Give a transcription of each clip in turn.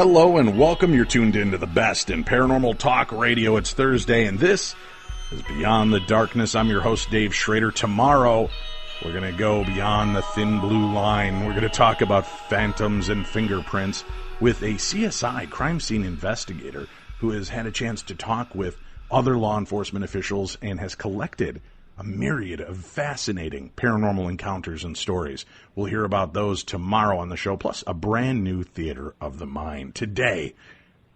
Hello and welcome. You're tuned in to the best in paranormal talk radio. It's Thursday and this is Beyond the Darkness. I'm your host, Dave Schrader. Tomorrow, we're going to go beyond the thin blue line. We're going to talk about phantoms and fingerprints with a CSI crime scene investigator who has had a chance to talk with other law enforcement officials and has collected a myriad of fascinating paranormal encounters and stories. We'll hear about those tomorrow on the show, plus a brand new theater of the mind. Today,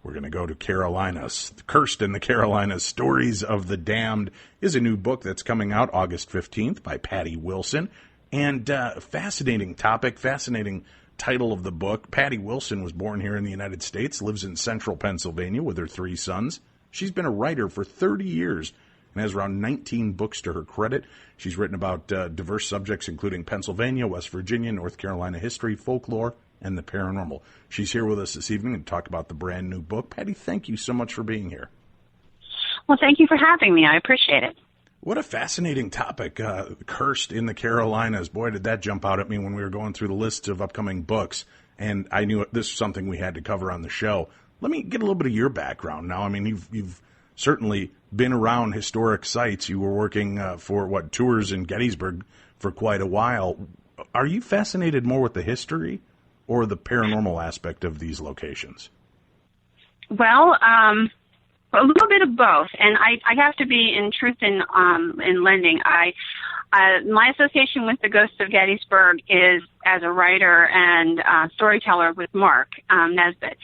we're going to go to Carolinas. Cursed in the Carolinas, Stories of the Damned is a new book that's coming out August 15th by Patty Wilson. And fascinating topic, fascinating title of the book. Patty Wilson was born here in the United States, lives in central Pennsylvania with her 3 sons. She's been a writer for 30 years and has around 19 books to her credit. She's written about diverse subjects, including Pennsylvania, West Virginia, North Carolina history, folklore, and the paranormal. She's here with us this evening to talk about the brand new book. Patty, thank you so much for being here. Well, thank you for having me. I appreciate it. What a fascinating topic, Cursed in the Carolinas. Boy, did that jump out at me when we were going through the list of upcoming books, and I knew this was something we had to cover on the show. Let me get a little bit of your background now. I mean, you've certainly been around historic sites. You were working for, tours in Gettysburg for quite a while. Are you fascinated more with the history or the paranormal aspect of these locations? Well, a little bit of both, and I have to be in truth in lending. My association with the Ghosts of Gettysburg is as a writer and storyteller with Mark Nesbitt.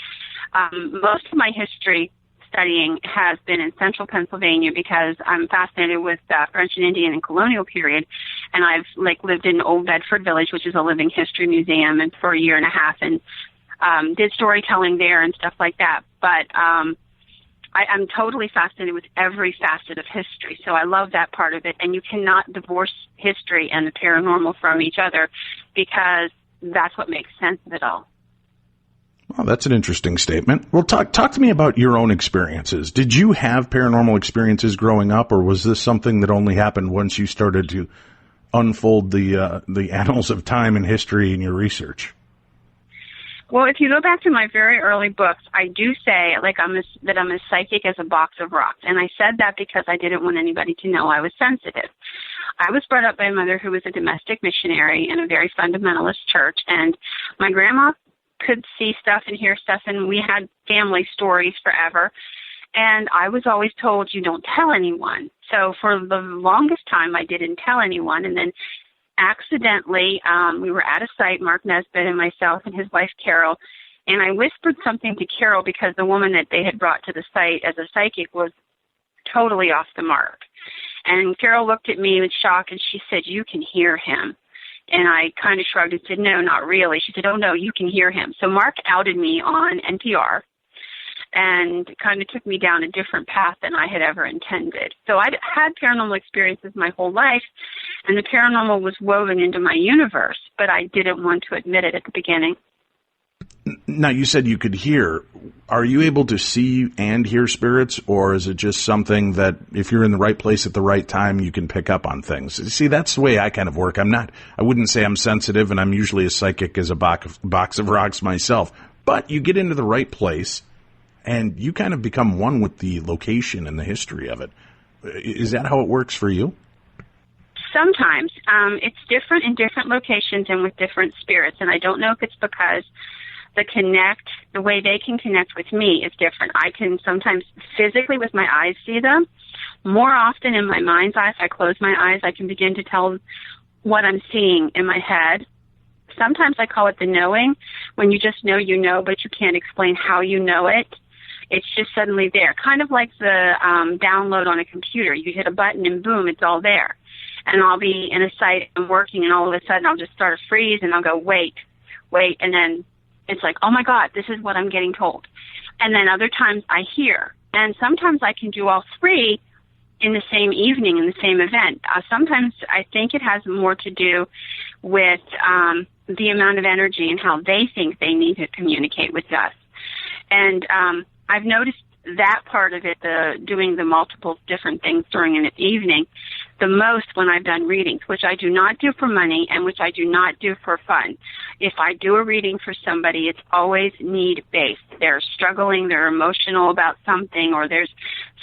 Most of my history studying has been in central Pennsylvania because I'm fascinated with French and Indian and colonial period, and I've lived in Old Bedford Village, which is a living history museum, and for a year and a half, and did storytelling there and stuff like that. But I'm totally fascinated with every facet of history, so I love that part of it. And you cannot divorce history and the paranormal from each other because that's what makes sense of it all. Well, that's an interesting statement. Well, talk to me about your own experiences. Did you have paranormal experiences growing up, or was this something that only happened once you started to unfold the annals of time and history in your research? Well, if you go back to my very early books, I do say that I'm as psychic as a box of rocks, and I said that because I didn't want anybody to know I was sensitive. I was brought up by a mother who was a domestic missionary in a very fundamentalist church, and my grandma could see stuff and hear stuff, and we had family stories forever. And I was always told, you don't tell anyone. So for the longest time, I didn't tell anyone. And then accidentally, we were at a site, Mark Nesbitt and myself and his wife, Carol, and I whispered something to Carol because the woman that they had brought to the site as a psychic was totally off the mark. And Carol looked at me with shock, and she said, you can hear him. And I kind of shrugged and said, no, not really. She said, oh, no, you can hear him. So Mark outed me on NPR and kind of took me down a different path than I had ever intended. So I'd had paranormal experiences my whole life, and the paranormal was woven into my universe, but I didn't want to admit it at the beginning. Now, you said you could hear. Are you able to see and hear spirits, or is it just something that if you're in the right place at the right time, you can pick up on things? See, that's the way I kind of work. I wouldn't say I'm sensitive, and I'm usually as psychic as a box of rocks myself. But you get into the right place, and you kind of become one with the location and the history of it. Is that how it works for you? Sometimes. It's different in different locations and with different spirits, and I don't know if it's because the way they can connect with me is different. I can sometimes physically with my eyes see them. More often in my mind's eye, if I close my eyes, I can begin to tell what I'm seeing in my head. Sometimes I call it the knowing, when you just know you know, but you can't explain how you know it. It's just suddenly there, kind of like the download on a computer. You hit a button and boom, it's all there. And I'll be in a site and working, and all of a sudden I'll just start a freeze, and I'll go, wait, and then it's like, oh my God, this is what I'm getting told. And then other times I hear. And sometimes I can do all three in the same evening, in the same event. Sometimes I think it has more to do with the amount of energy and how they think they need to communicate with us. And I've noticed that part of it, doing the multiple different things during an evening, the most when I've done readings, which I do not do for money and which I do not do for fun. If I do a reading for somebody, it's always need-based. They're struggling, they're emotional about something, or there's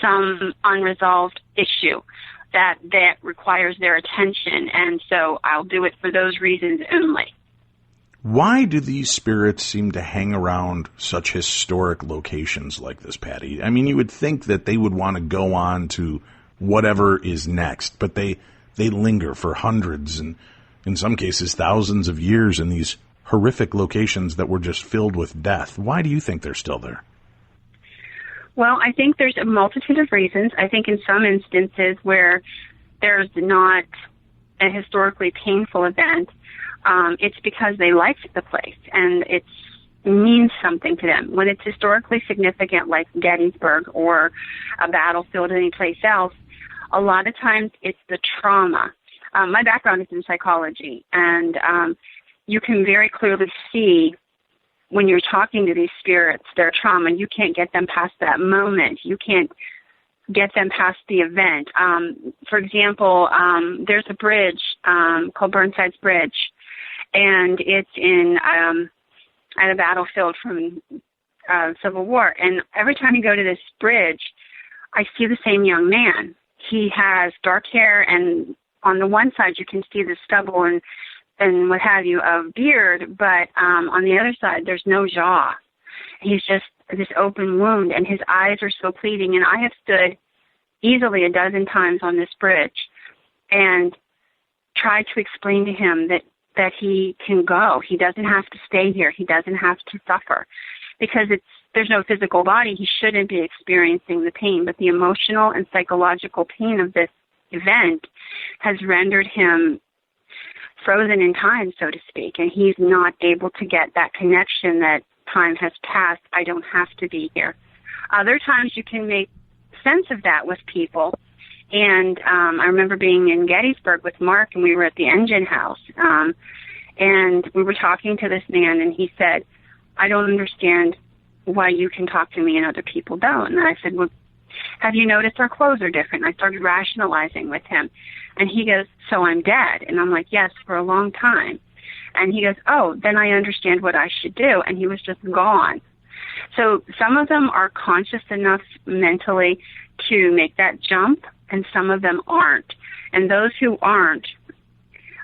some unresolved issue that requires their attention, and so I'll do it for those reasons only. Why do these spirits seem to hang around such historic locations like this, Patty? I mean, you would think that they would want to go on to whatever is next, but they linger for hundreds and, in some cases, thousands of years in these horrific locations that were just filled with death. Why do you think they're still there? Well, I think there's a multitude of reasons. I think in some instances where there's not a historically painful event, it's because they liked the place and it means something to them. When it's historically significant, like Gettysburg or a battlefield anyplace else, a lot of times it's the trauma. My background is in psychology, and you can very clearly see when you're talking to these spirits, their trauma. You can't get them past that moment. You can't get them past the event. For example, there's a bridge called Burnside's Bridge, and it's in at a battlefield from Civil War. And every time you go to this bridge, I see the same young man. He has dark hair, and on the one side you can see the stubble and what have you of beard, but on the other side there's no jaw. He's just this open wound, and his eyes are so pleading. And I have stood easily a dozen times on this bridge and tried to explain to him that he can go. He doesn't have to stay here. He doesn't have to suffer, because there's no physical body. He shouldn't be experiencing the pain, but the emotional and psychological pain of this event has rendered him frozen in time, so to speak, and he's not able to get that connection that time has passed. I don't have to be here. Other times you can make sense of that with people. And I remember being in Gettysburg with Mark, and we were at the engine house, and we were talking to this man, and he said, I don't understand why you can talk to me and other people don't. And I said, well, have you noticed our clothes are different? I started rationalizing with him. And he goes, so I'm dead? And I'm like, yes, for a long time. And he goes, oh, then I understand what I should do. And he was just gone. So some of them are conscious enough mentally to make that jump, and some of them aren't. And those who aren't,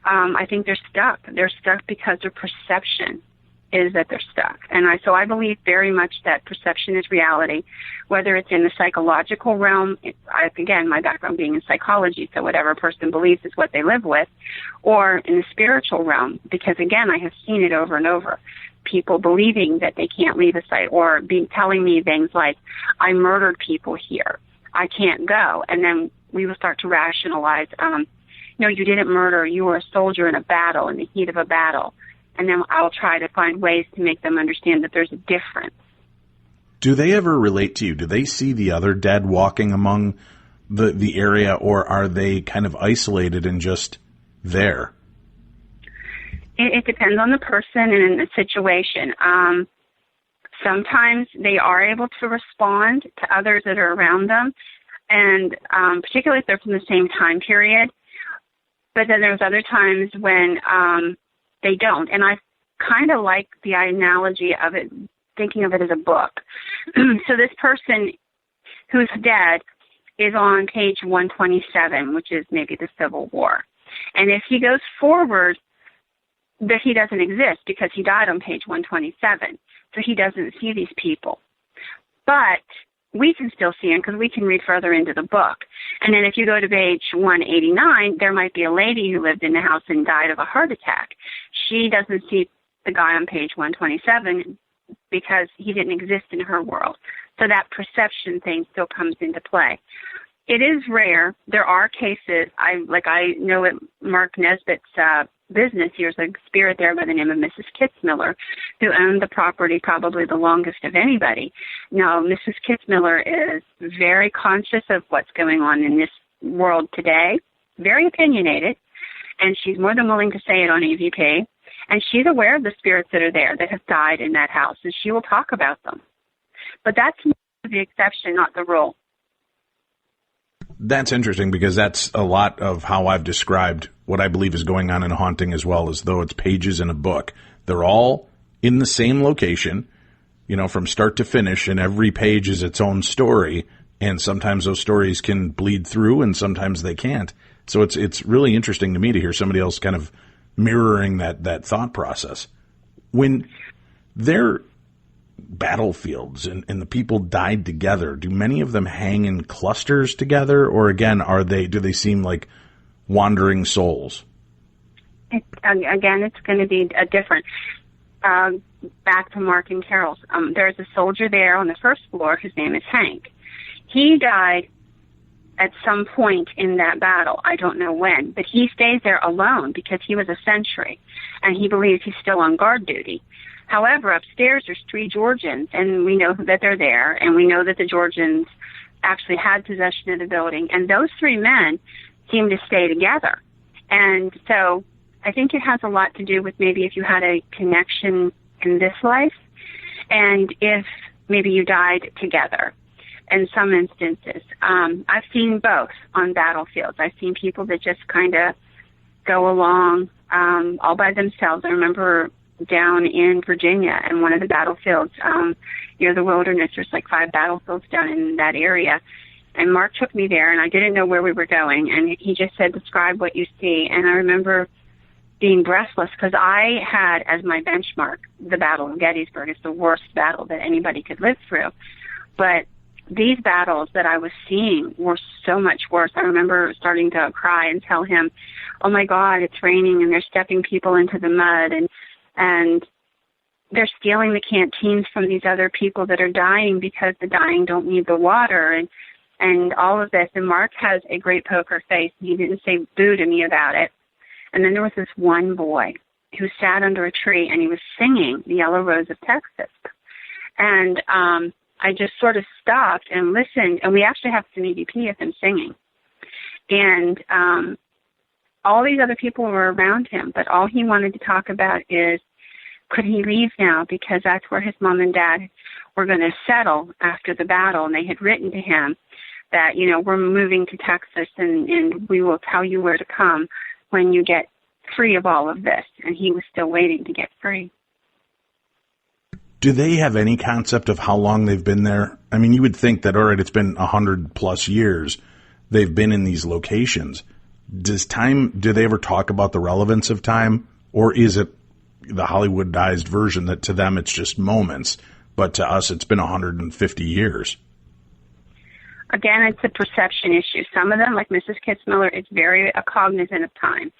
I think they're stuck. They're stuck because their perception is that they're stuck. And so I believe very much that perception is reality, whether it's in the psychological realm, again, my background being in psychology, so whatever a person believes is what they live with, or in the spiritual realm, because again, I have seen it over and over. People believing that they can't leave a site, or telling me things like, I murdered people here, I can't go. And then we will start to rationalize, no, you didn't murder, you were a soldier in a battle, in the heat of a battle. And then I'll try to find ways to make them understand that there's a difference. Do they ever relate to you? Do they see the other dead walking among the area, or are they kind of isolated and just there? It depends on the person and the situation. Sometimes they are able to respond to others that are around them, and particularly if they're from the same time period. But then there's other times when they don't. And I kind of like the analogy of it, thinking of it as a book. So this person who's dead is on page 127, which is maybe the Civil War. And if he goes forward, that he doesn't exist because he died on page 127. So he doesn't see these people. But we can still see him because we can read further into the book. And then if you go to page 189, there might be a lady who lived in the house and died of a heart attack. She doesn't see the guy on page 127 because he didn't exist in her world. So that perception thing still comes into play. It is rare. There are cases. I know at Mark Nesbitt's business, there's a spirit there by the name of Mrs. Kitzmiller, who owned the property probably the longest of anybody. Now, Mrs. Kitzmiller is very conscious of what's going on in this world today, very opinionated, and she's more than willing to say it on EVP. And she's aware of the spirits that are there that have died in that house, and she will talk about them. But that's the exception, not the rule. That's interesting because that's a lot of how I've described what I believe is going on in a haunting as well, as though it's pages in a book. They're all in the same location, from start to finish, and every page is its own story. And sometimes those stories can bleed through and sometimes they can't. So it's really interesting to me to hear somebody else kind of mirroring that thought process. When they're battlefields and the people died together, do many of them hang in clusters together, or again, do they seem like wandering souls? Again, it's going to be a different. Back to Mark and Carol's. There's a soldier there on the first floor whose name is Hank. He died at some point in that battle. I don't know when, but he stays there alone because he was a sentry, and he believes he's still on guard duty. However, upstairs there's 3 Georgians, and we know that they're there, and we know that the Georgians actually had possession of the building, and those 3 men seem to stay together. And so I think it has a lot to do with maybe if you had a connection in this life, and if maybe you died together. In some instances, I've seen both on battlefields. I've seen people that just kind of go along all by themselves. I remember down in Virginia in one of the battlefields near the wilderness. There's like 5 battlefields down in that area. And Mark took me there, and I didn't know where we were going. And he just said, describe what you see. And I remember being breathless because I had as my benchmark the Battle of Gettysburg. It's the worst battle that anybody could live through. But these battles that I was seeing were so much worse. I remember starting to cry and tell him, oh, my God, it's raining, and they're stepping people into the mud, and they're stealing the canteens from these other people that are dying because the dying don't need the water, and all of this. And Mark has a great poker face. He didn't say boo to me about it. And then there was this one boy who sat under a tree, and he was singing The Yellow Rose of Texas. And I just sort of stopped and listened, and we actually have some EVP of him singing. And all these other people were around him, but all he wanted to talk about is, could he leave now? Because that's where his mom and dad were going to settle after the battle, and they had written to him that, we're moving to Texas, and we will tell you where to come when you get free of all of this. And he was still waiting to get free. Do they have any concept of how long they've been there? I mean, you would think that, all right, it's been 100+ years they've been in these locations. Do they ever talk about the relevance of time, or is it the Hollywoodized version that to them it's just moments, but to us it's been 150 years? Again, it's a perception issue. Some of them, like Mrs. Kitzmiller, is very cognizant of time.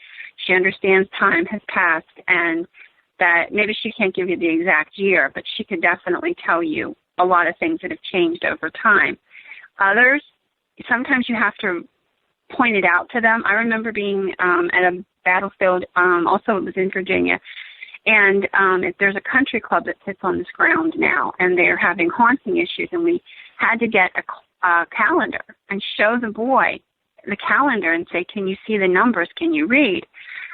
She understands time has passed, and that maybe she can't give you the exact year, but she could definitely tell you a lot of things that have changed over time. Others, sometimes you have to point it out to them. I remember being at a battlefield, also it was in Virginia, and there's a country club that sits on this ground now, and they're having haunting issues, and we had to get a calendar and show the boy the calendar and say, can you see the numbers? Can you read?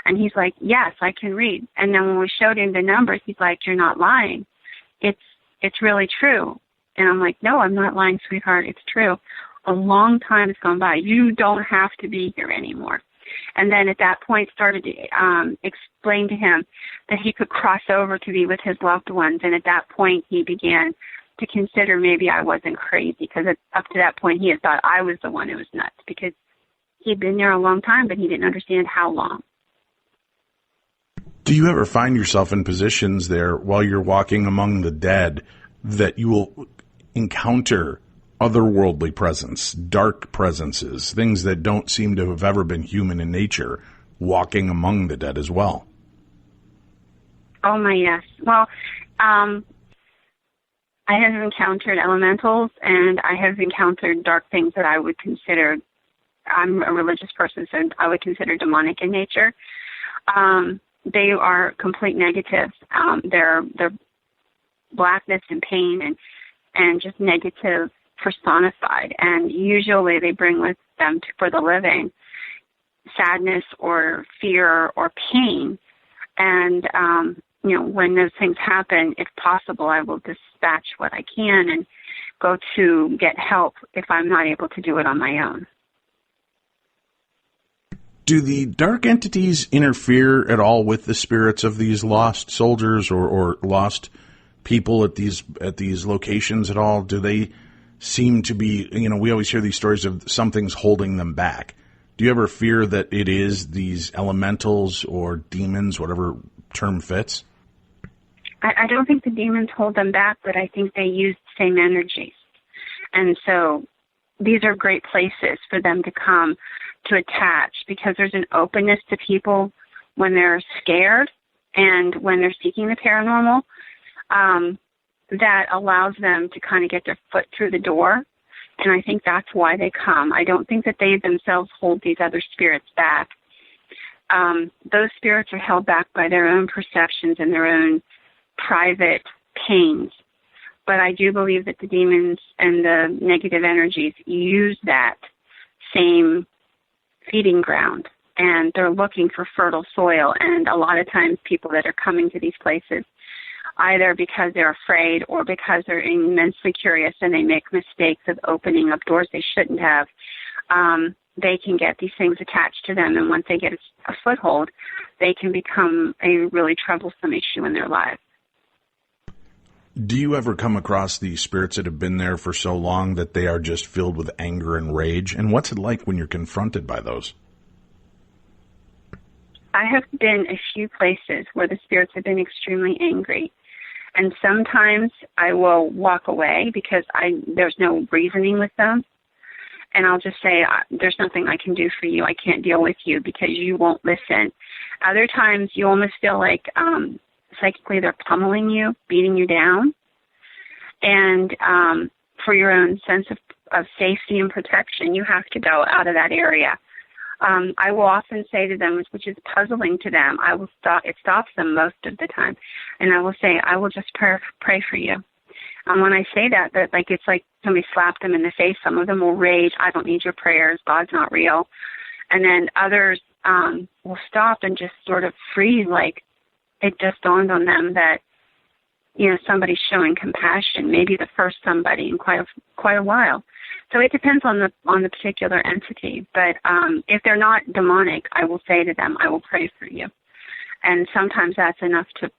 And he's like, yes, I can read. And then when we showed him the numbers, he's like, you're not lying. It's really true. And I'm like, no, I'm not lying, sweetheart. It's true. A long time has gone by. You don't have to be here anymore. And then at that point started to explain to him that he could cross over to be with his loved ones. And at that point he began to consider maybe I wasn't crazy, because up to that point he had thought I was the one who was nuts, because he'd been there a long time, but he didn't understand how long. Do you ever find yourself in positions there while you're walking among the dead that you will encounter otherworldly presence, dark presences, things that don't seem to have ever been human in nature, walking among the dead as well? Oh, my, yes. Well, I have encountered elementals, and I have encountered dark things that I would consider, I'm a religious person, so I would consider demonic in nature. They are complete negatives. They're blackness and pain and just negative personified. And usually they bring with them for the living sadness or fear or pain. And, when those things happen, if possible, I will dispatch what I can and go to get help if I'm not able to do it on my own. Do the dark entities interfere at all with the spirits of these lost soldiers or lost people at these locations at all? Do they seem to be, we always hear these stories of something's holding them back. Do you ever fear that it is these elementals or demons, whatever term fits? I don't think the demons hold them back, but I think they use the same energies. And so these are great places for them to come to attach, because there's an openness to people when they're scared and when they're seeking the paranormal, that allows them to kind of get their foot through the door. And I think that's why they come. I don't think that they themselves hold these other spirits back. Those spirits are held back by their own perceptions and their own private pains. But I do believe that the demons and the negative energies use that same feeding ground, and they're looking for fertile soil. And a lot of times people that are coming to these places, either because they're afraid or because they're immensely curious and they make mistakes of opening up doors they shouldn't have, they can get these things attached to them. And once they get a foothold, they can become a really troublesome issue in their lives. Do you ever come across the spirits that have been there for so long that they are just filled with anger and rage? And what's it like when you're confronted by those? I have been a few places where the spirits have been extremely angry. And sometimes I will walk away because there's no reasoning with them. And I'll just say, there's nothing I can do for you. I can't deal with you because you won't listen. Other times you almost feel like psychically they're pummeling you, beating you down. And for your own sense of safety and protection, you have to go out of that area. I will often say to them, which is puzzling to them, it stops them most of the time, and I will say, I will just pray for you. And when I say that it's like somebody slapped them in the face. Some of them will rage, I don't need your prayers, God's not real. And then others will stop and just sort of freeze, like it just dawned on them that, somebody's showing compassion, maybe the first somebody in quite a while. So it depends on the particular entity. But if they're not demonic, I will say to them, I will pray for you. And sometimes that's enough to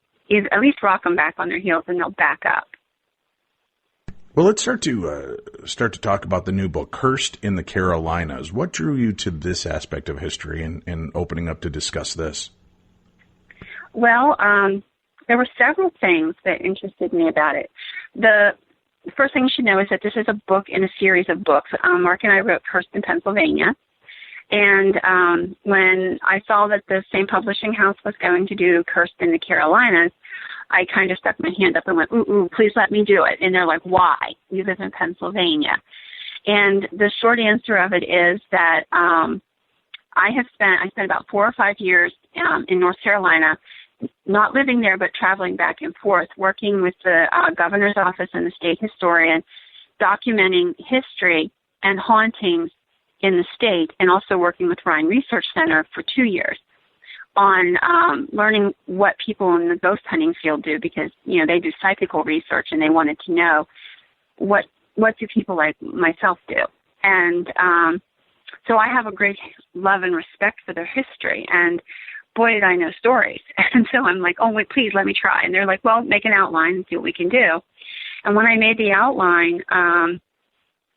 at least rock them back on their heels, and they'll back up. Well, let's start to talk about the new book, Cursed in the Carolinas. What drew you to this aspect of history and opening up to discuss this? Well, there were several things that interested me about it. The first thing you should know is that this is a book in a series of books. Mark and I wrote Cursed in Pennsylvania. And when I saw that the same publishing house was going to do Cursed in the Carolinas, I kind of stuck my hand up and went, ooh, please let me do it. And they're like, why? You live in Pennsylvania. And the short answer of it is that I spent about 4 or 5 years in North Carolina, not living there, but traveling back and forth, working with the governor's office and the state historian, documenting history and hauntings in the state, and also working with Rhine Research Center for 2 years on learning what people in the ghost hunting field do, because, they do psychical research, and they wanted to know what do people like myself do. And so I have a great love and respect for their history, and boy, did I know stories. And so I'm like, oh, wait, please let me try. And they're like, well, make an outline and see what we can do. And when I made the outline,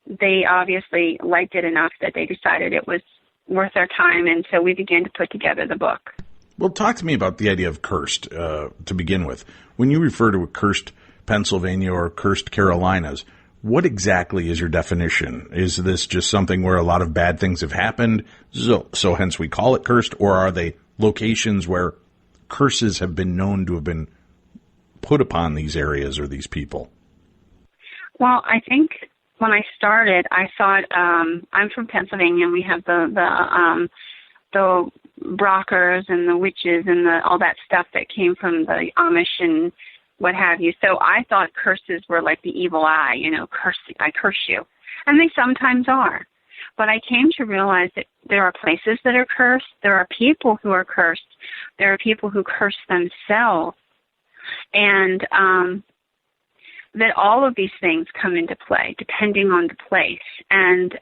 they obviously liked it enough that they decided it was worth their time. And so we began to put together the book. Well, talk to me about the idea of cursed to begin with. When you refer to a cursed Pennsylvania or cursed Carolinas, what exactly is your definition? Is this just something where a lot of bad things have happened, so hence we call it cursed, or are they locations where curses have been known to have been put upon these areas or these people? Well, I think when I started, I thought I'm from Pennsylvania, and we have the Brockers and the witches and all that stuff that came from the Amish and what have you. So I thought curses were like the evil eye, I curse you. And they sometimes are. But I came to realize that there are places that are cursed. There are people who are cursed. There are people who curse themselves. And that all of these things come into play depending on the place. And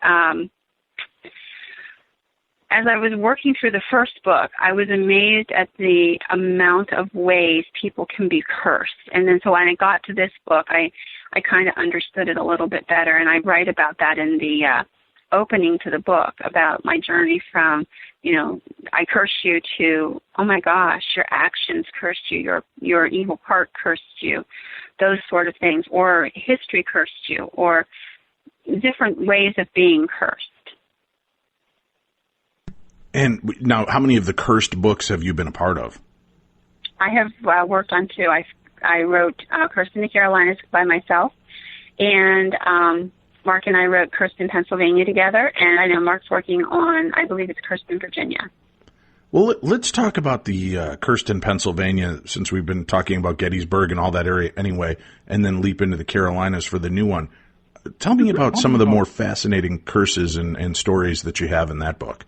as I was working through the first book, I was amazed at the amount of ways people can be cursed. And then so when I got to this book, I kind of understood it a little bit better, and I write about that in the opening to the book, about my journey from, I curse you, to, oh my gosh, your actions cursed you, your evil part cursed you, those sort of things, or history cursed you, or different ways of being cursed. And now, how many of the cursed books have you been a part of? I have worked on 2. I wrote Cursed in the Carolinas by myself, and Mark and I wrote Cursed in Pennsylvania together, and I know Mark's working on, I believe it's Cursed in Virginia. Well, let's talk about the Cursed in Pennsylvania, since we've been talking about Gettysburg and all that area anyway, and then leap into the Carolinas for the new one. Tell me about some of the more fascinating curses and stories that you have in that book.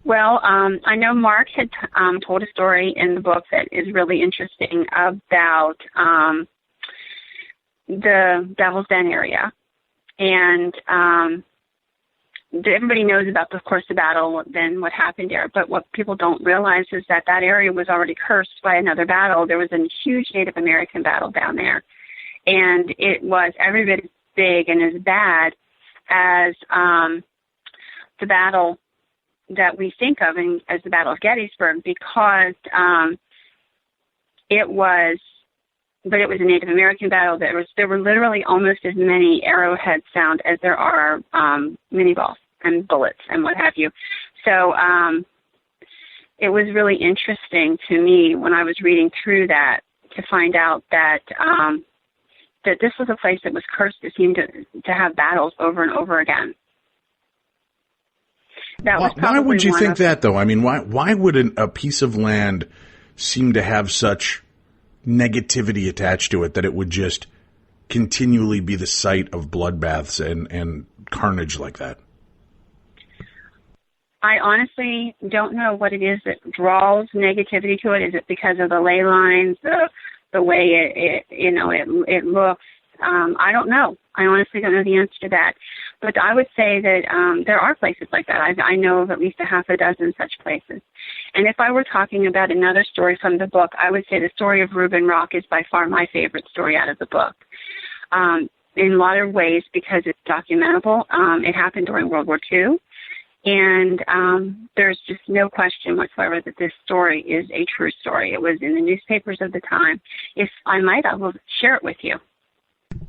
Well, I know Mark had told a story in the book that is really interesting about the Devil's Den area. And everybody knows about, of course, the battle, then what happened there. But what people don't realize is that area was already cursed by another battle. There was a huge Native American battle down there. And it was every bit as big and as bad as the battle that we think of as the Battle of Gettysburg, because it was a Native American battle. There were literally almost as many arrowheads found as there are mini balls and bullets and what have you. So it was really interesting to me when I was reading through that to find out that that this was a place that was cursed to seem to have battles over and over again. Why would you think that, though? I mean, why would a piece of land seem to have such negativity attached to it that it would just continually be the site of bloodbaths and carnage like that? I honestly don't know what it is that draws negativity to it. Is it because of the ley lines, the way it looks? I don't know. I honestly don't know the answer to that. But I would say that there are places like that. I know of at least a half a dozen such places. And if I were talking about another story from the book, I would say the story of Reuben Rock is by far my favorite story out of the book. In a lot of ways, because it's documentable. It happened during World War II. And there's just no question whatsoever that this story is a true story. It was in the newspapers of the time. If I might, I will share it with you.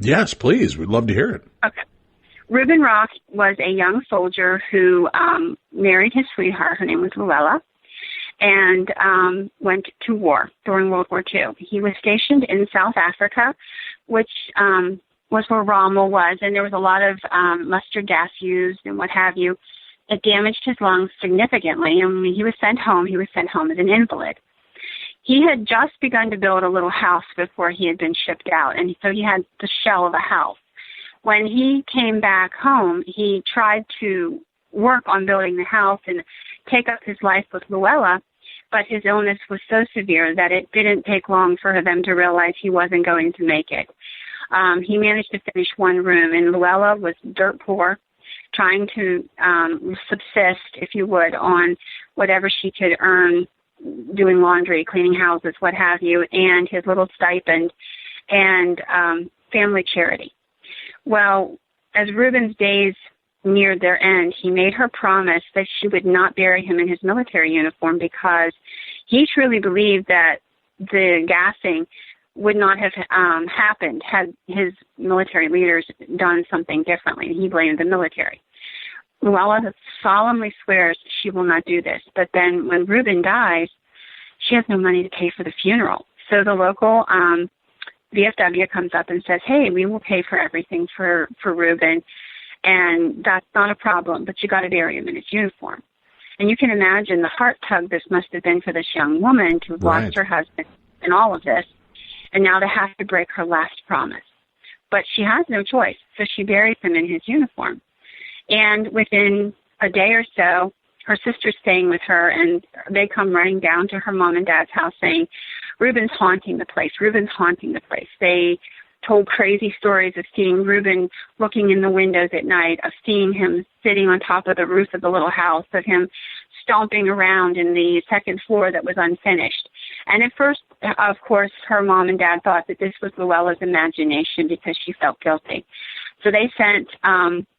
Yes, please. We'd love to hear it. Okay. Reuben Rock was a young soldier who married his sweetheart. Her name was Luella, and went to war during World War II. He was stationed in South Africa, which was where Rommel was, and there was a lot of mustard gas used and what have you. It damaged his lungs significantly, and when he was sent home as an invalid. He had just begun to build a little house before he had been shipped out, and so he had the shell of a house. When he came back home, he tried to work on building the house and take up his life with Luella, but his illness was so severe that it didn't take long for them to realize he wasn't going to make it. He managed to finish one room, and Luella was dirt poor, trying to subsist, if you would, on whatever she could earn, doing laundry, cleaning houses, what have you, and his little stipend and family charity. Well, as Reuben's days neared their end, he made her promise that she would not bury him in his military uniform, because he truly believed that the gassing would not have happened had his military leaders done something differently. He blamed the military. Luella solemnly swears she will not do this, but then when Reuben dies, she has no money to pay for the funeral. So the local VFW comes up and says, hey, we will pay for everything for Reuben, and that's not a problem, but you got to bury him in his uniform. And you can imagine the heart tug this must have been for this young woman to have lost her husband and all of this, and now to have to break her last promise. But she has no choice, so she buries him in his uniform. And within a day or so, her sister's staying with her, and they come running down to her mom and dad's house saying, Reuben's haunting the place. Reuben's haunting the place. They told crazy stories of seeing Reuben looking in the windows at night, of seeing him sitting on top of the roof of the little house, of him stomping around in the second floor that was unfinished. And at first, of course, her mom and dad thought that this was Luella's imagination because she felt guilty. So they sent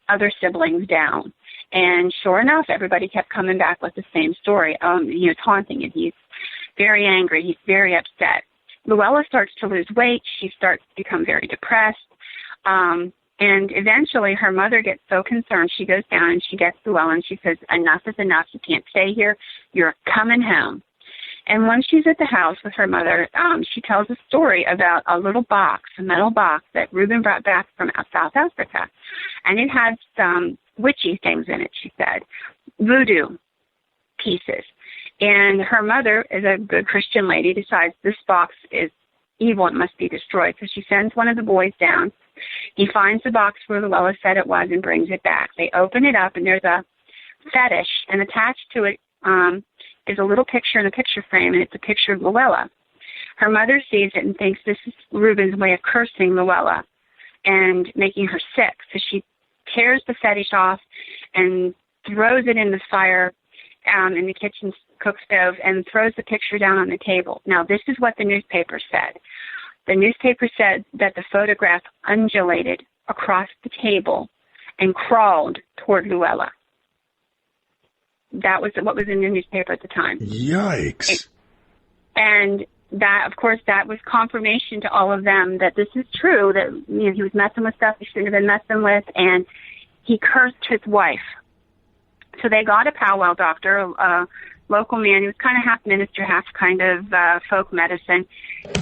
other siblings down. And sure enough, everybody kept coming back with the same story. Taunting him. He's very angry. He's very upset. Luella starts to lose weight. She starts to become very depressed. And eventually her mother gets so concerned, she goes down and she gets Luella and she says, enough is enough. You can't stay here. You're coming home. And when she's at the house with her mother, she tells a story about a little box, a metal box that Reuben brought back from South Africa. And it had some witchy things in it, she said, voodoo pieces. And her mother, as a good Christian lady, decides this box is evil. It must be destroyed. So she sends one of the boys down. He finds the box where Luella said it was and brings it back. They open it up, and there's a fetish, and attached to it is a little picture in a picture frame, and it's a picture of Luella. Her mother sees it and thinks this is Reuben's way of cursing Luella and making her sick. So she tears the fetish off and throws it in the fire in the kitchen cook stove and throws the picture down on the table. Now, this is what the newspaper said. The newspaper said that the photograph undulated across the table and crawled toward Luella. That was what was in the newspaper at the time. Yikes. And that, of course, that was confirmation to all of them that this is true, that he was messing with stuff he shouldn't have been messing with, and he cursed his wife. So they got a powwow doctor, a local man. He was kind of half minister, half kind of folk medicine,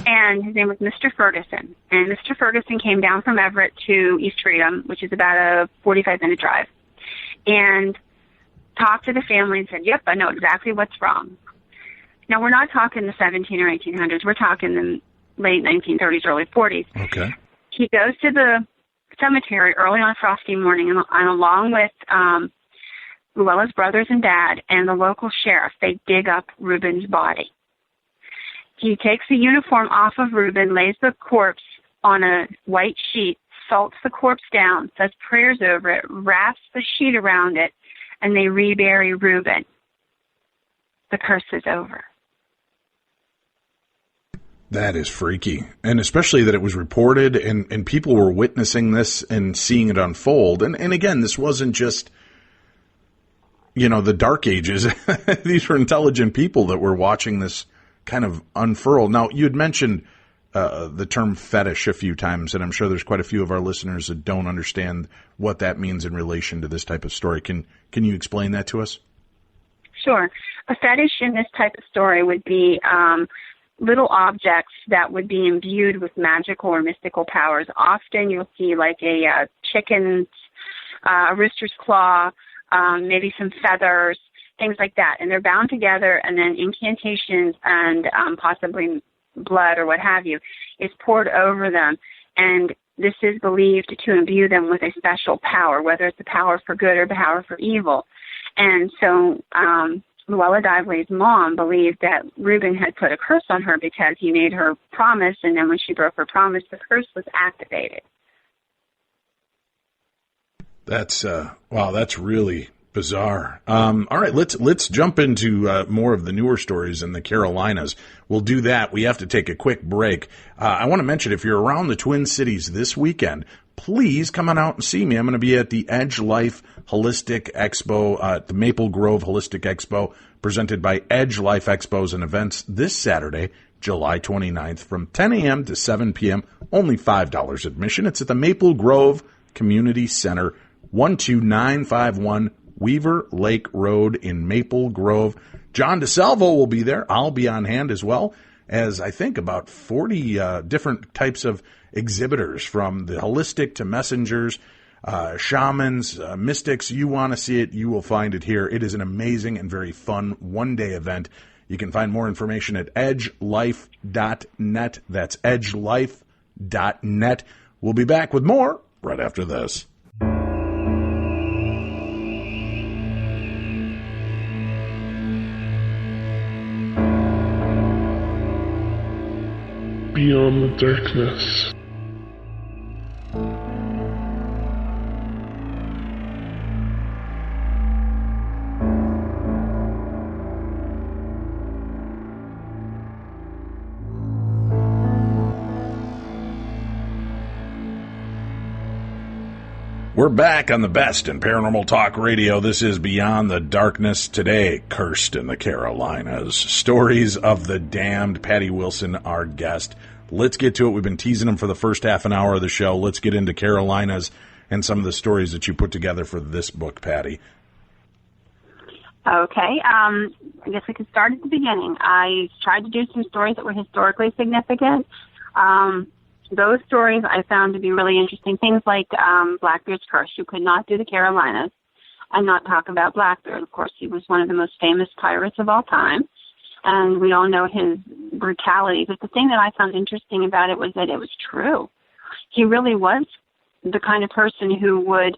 and his name was Mr. Ferguson. And Mr. Ferguson came down from Everett to East Freedom, which is about a 45-minute drive, and talked to the family and said, yep, I know exactly what's wrong. Now, we're not talking the 17 or 1800s. We're talking the late 1930s, early 40s. Okay. He goes to the cemetery early on a frosty morning, and along with Luella's brothers and dad and the local sheriff, they dig up Reuben's body. He takes the uniform off of Reuben, lays the corpse on a white sheet, salts the corpse down, says prayers over it, wraps the sheet around it, and they rebury Reuben. The curse is over. That is freaky. And especially that it was reported and people were witnessing this and seeing it unfold. And again, this wasn't just, the dark ages. These were intelligent people that were watching this kind of unfurl. Now, you had mentioned the term fetish a few times, and I'm sure there's quite a few of our listeners that don't understand what that means in relation to this type of story. Can you explain that to us? Sure. A fetish in this type of story would be little objects that would be imbued with magical or mystical powers. Often you'll see like a chicken's, a rooster's claw, maybe some feathers, things like that. And they're bound together, and then incantations and possibly blood or what have you is poured over them. And this is believed to imbue them with a special power, whether it's a power for good or a power for evil. And so Luella Dively's mom believed that Reuben had put a curse on her because he made her promise, and then when she broke her promise, the curse was activated. That's wow, that's really bizarre. All right, let's jump into more of the newer stories in the Carolinas. We'll do that. We have to take a quick break. I want to mention, if you're around the Twin Cities this weekend, please come on out and see me. I'm going to be at the Edge Life Holistic Expo, at the Maple Grove Holistic Expo, presented by Edge Life Expos and Events this Saturday, July 29th, from 10 a.m. to 7 p.m., only $5 admission. It's at the Maple Grove Community Center, 12951 Weaver Lake Road in Maple Grove. John DeSalvo will be there. I'll be on hand as well as I think about 40 different types of exhibitors, from the holistic to messengers, shamans, mystics. You want to see it, you will find it here. It is an amazing and very fun one-day event. You can find more information at edgelife.net. That's edgelife.net. We'll be back with more right after this. Beyond the darkness. We're back on the best in paranormal talk radio. This is Beyond the Darkness. Today, Cursed in the Carolinas. Stories of the Damned. Patty Wilson, our guest. Let's get to it. We've been teasing them for the first half an hour of the show. Let's get into Carolinas and some of the stories that you put together for this book, Patty. Okay. I guess we could start at the beginning. I tried to do some stories that were historically significant. Those stories I found to be really interesting. Things like Blackbeard's Curse. You could not do the Carolinas and not talk about Blackbeard. Of course, he was one of the most famous pirates of all time, and we all know his brutality. But the thing that I found interesting about it was that it was true. He really was the kind of person who would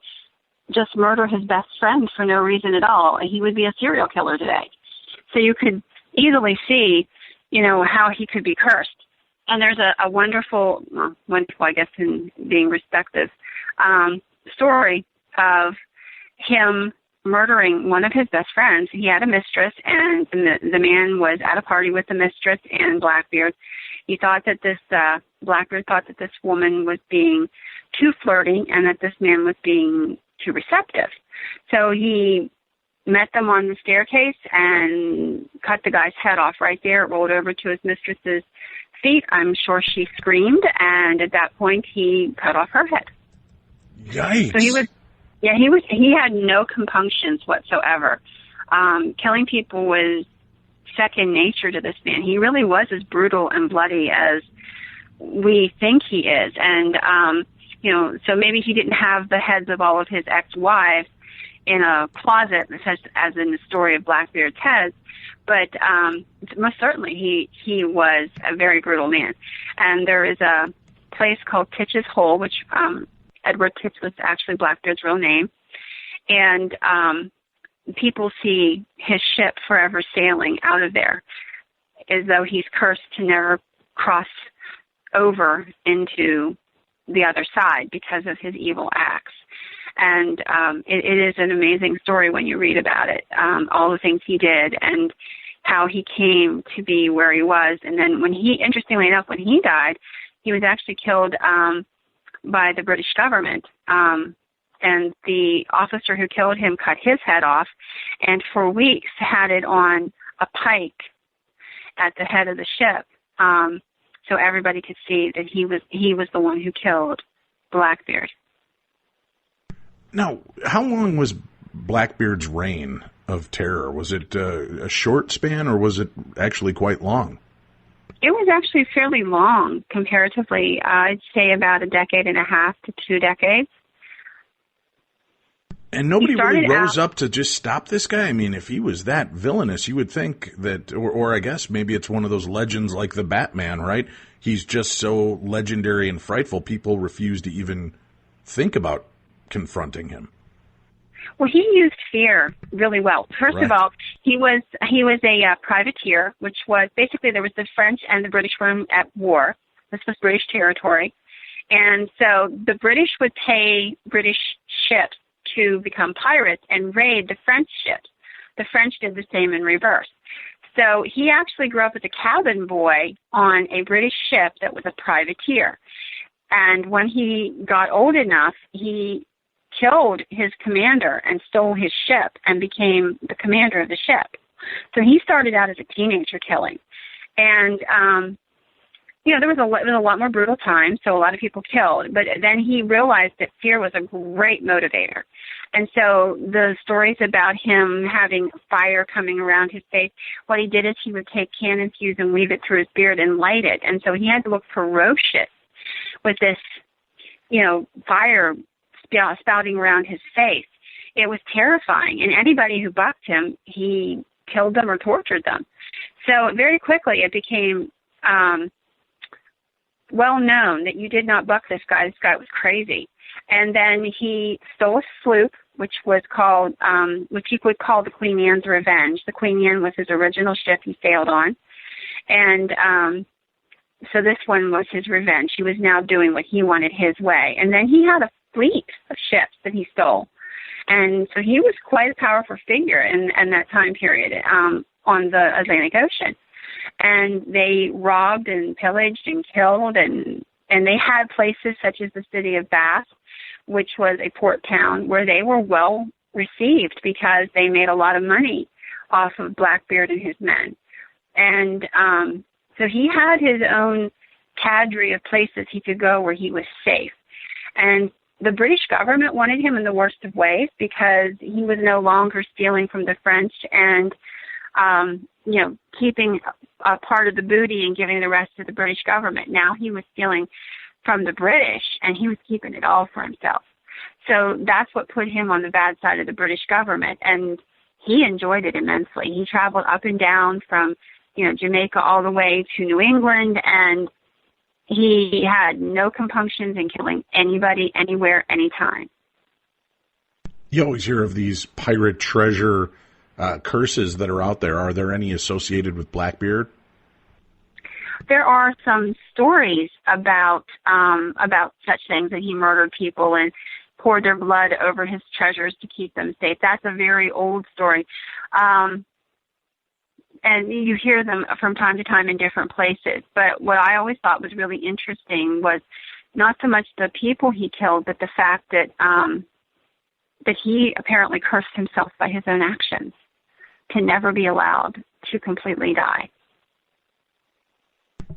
just murder his best friend for no reason at all. He would be a serial killer today. So you could easily see, how he could be cursed. And there's a wonderful, I guess, in being respective, story of him murdering one of his best friends. He had a mistress, and the man was at a party with the mistress and Blackbeard. He thought that Blackbeard thought that this woman was being too flirty and that this man was being too receptive. So he met them on the staircase and cut the guy's head off right there. It rolled over to his mistress's feet. I'm sure she screamed, and at that point he cut off her head. Yikes. So he had no compunctions whatsoever. Killing people was second nature to this man. He really was as brutal and bloody as we think he is. And, so maybe he didn't have the heads of all of his ex-wives in a closet, as in the story of Blackbeard's heads, but most certainly he was a very brutal man. And there is a place called Titch's Hole, which Edward Titch was actually Blackbeard's real name, and people see his ship forever sailing out of there as though he's cursed to never cross over into the other side because of his evil acts. And it is an amazing story when you read about it, all the things he did and how he came to be where he was. And then interestingly enough, when he died, he was actually killed by the British government. And the officer who killed him cut his head off and for weeks had it on a pike at the head of the ship. So everybody could see that he was the one who killed Blackbeard. Now, how long was Blackbeard's reign of terror? Was it a short span, or was it actually quite long? It was actually fairly long, comparatively. I'd say about a decade and a half to 2 decades. And nobody really rose up to just stop this guy? I mean, if he was that villainous, you would think that, or I guess maybe it's one of those legends like the Batman, right? He's just so legendary and frightful, people refuse to even think about confronting him. Well, he used fear really well. First of all, he was a privateer, which was basically there was the French and the British were at war. This was British territory. And so the British would pay British ships to become pirates and raid the French ships. The French did the same in reverse. So he actually grew up as a cabin boy on a British ship that was a privateer. And when he got old enough, he killed his commander and stole his ship and became the commander of the ship. So he started out as a teenager killing. And, there was a lot more brutal times, so a lot of people killed. But then he realized that fear was a great motivator. And so the stories about him having fire coming around his face, what he did is he would take cannon fuse and weave it through his beard and light it. And so he had to look ferocious with this, fire spouting around his face. It was terrifying. And anybody who bucked him, he killed them or tortured them. So very quickly it became well known that you did not buck this guy. This guy was crazy. And then he stole a sloop, which was called, which you would call the Queen Anne's Revenge. The Queen Anne was his original ship he sailed on. And so this one was his revenge. He was now doing what he wanted his way. And then he had a fleet of ships that he stole. And so he was quite a powerful figure in that time period on the Atlantic Ocean. And they robbed and pillaged and killed, and they had places such as the city of Bath which was a port town where they were well received because they made a lot of money off of Blackbeard and his men. And so he had his own cadre of places he could go where he was safe. And the British government wanted him in the worst of ways because he was no longer stealing from the French and, keeping a part of the booty and giving the rest to the British government. Now he was stealing from the British and he was keeping it all for himself. So that's what put him on the bad side of the British government. And he enjoyed it immensely. He traveled up and down from, Jamaica all the way to New England, and he had no compunctions in killing anybody, anywhere, anytime. You always hear of these pirate treasure curses that are out there. Are there any associated with Blackbeard? There are some stories about such things, that he murdered people and poured their blood over his treasures to keep them safe. That's a very old story. And you hear them from time to time in different places. But what I always thought was really interesting was not so much the people he killed, but the fact that that he apparently cursed himself by his own actions to never be allowed to completely die.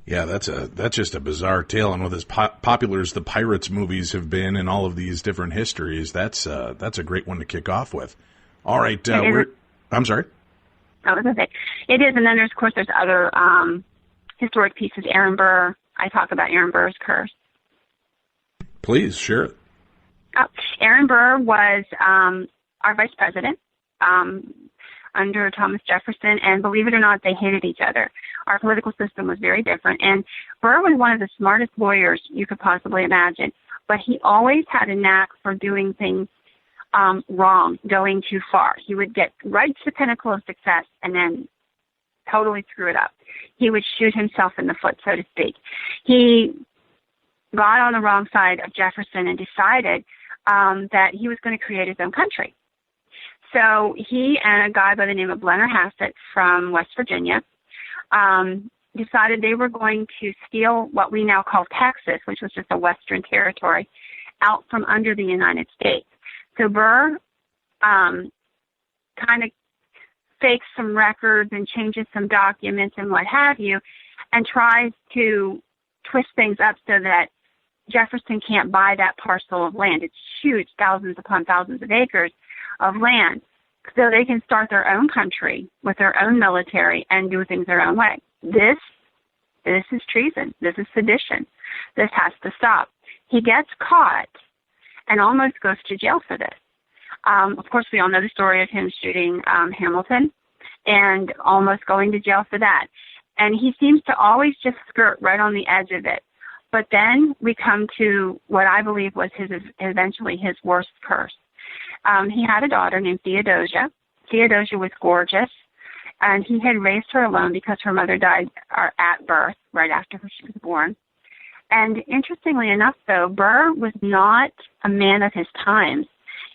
Yeah, that's just a bizarre tale, and with as popular as the Pirates movies have been and all of these different histories, that's a great one to kick off with. All right, I'm sorry. Oh, that's okay. It is, and then there's other historic pieces. Aaron Burr. I talk about Aaron Burr's curse. Please share it. Aaron Burr was our vice president under Thomas Jefferson, and believe it or not, they hated each other. Our political system was very different, and Burr was one of the smartest lawyers you could possibly imagine, but he always had a knack for doing things wrong, going too far. He would get right to the pinnacle of success and then totally screw it up. He would shoot himself in the foot, so to speak. He got on the wrong side of Jefferson and decided that he was going to create his own country. So he and a guy by the name of Blennerhassett from West Virginia decided they were going to steal what we now call Texas, which was just a western territory, out from under the United States. So Burr kind of fakes some records and changes some documents and what have you, and tries to twist things up so that Jefferson can't buy that parcel of land. It's huge, thousands upon thousands of acres of land, so they can start their own country with their own military and do things their own way. This is treason. This is sedition. This has to stop. He gets caught and almost goes to jail for this. Of course, we all know the story of him shooting Hamilton and almost going to jail for that. And he seems to always just skirt right on the edge of it. But then we come to what I believe was eventually his worst curse. He had a daughter named Theodosia. Theodosia was gorgeous, and he had raised her alone because her mother died at birth, right after she was born. And interestingly enough, though, Burr was not a man of his times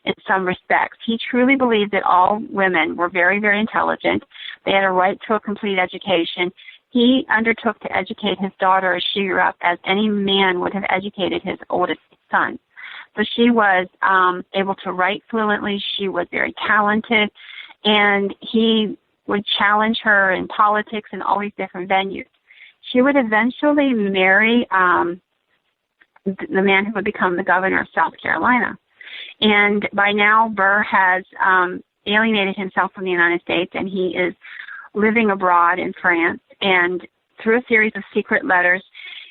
in some respects. He truly believed that all women were very, very intelligent. They had a right to a complete education. He undertook to educate his daughter as she grew up as any man would have educated his oldest son. So she was able to write fluently. She was very talented, and he would challenge her in politics and all these different venues. She would eventually marry the man who would become the governor of South Carolina. And by now, Burr has alienated himself from the United States, and he is living abroad in France. And through a series of secret letters,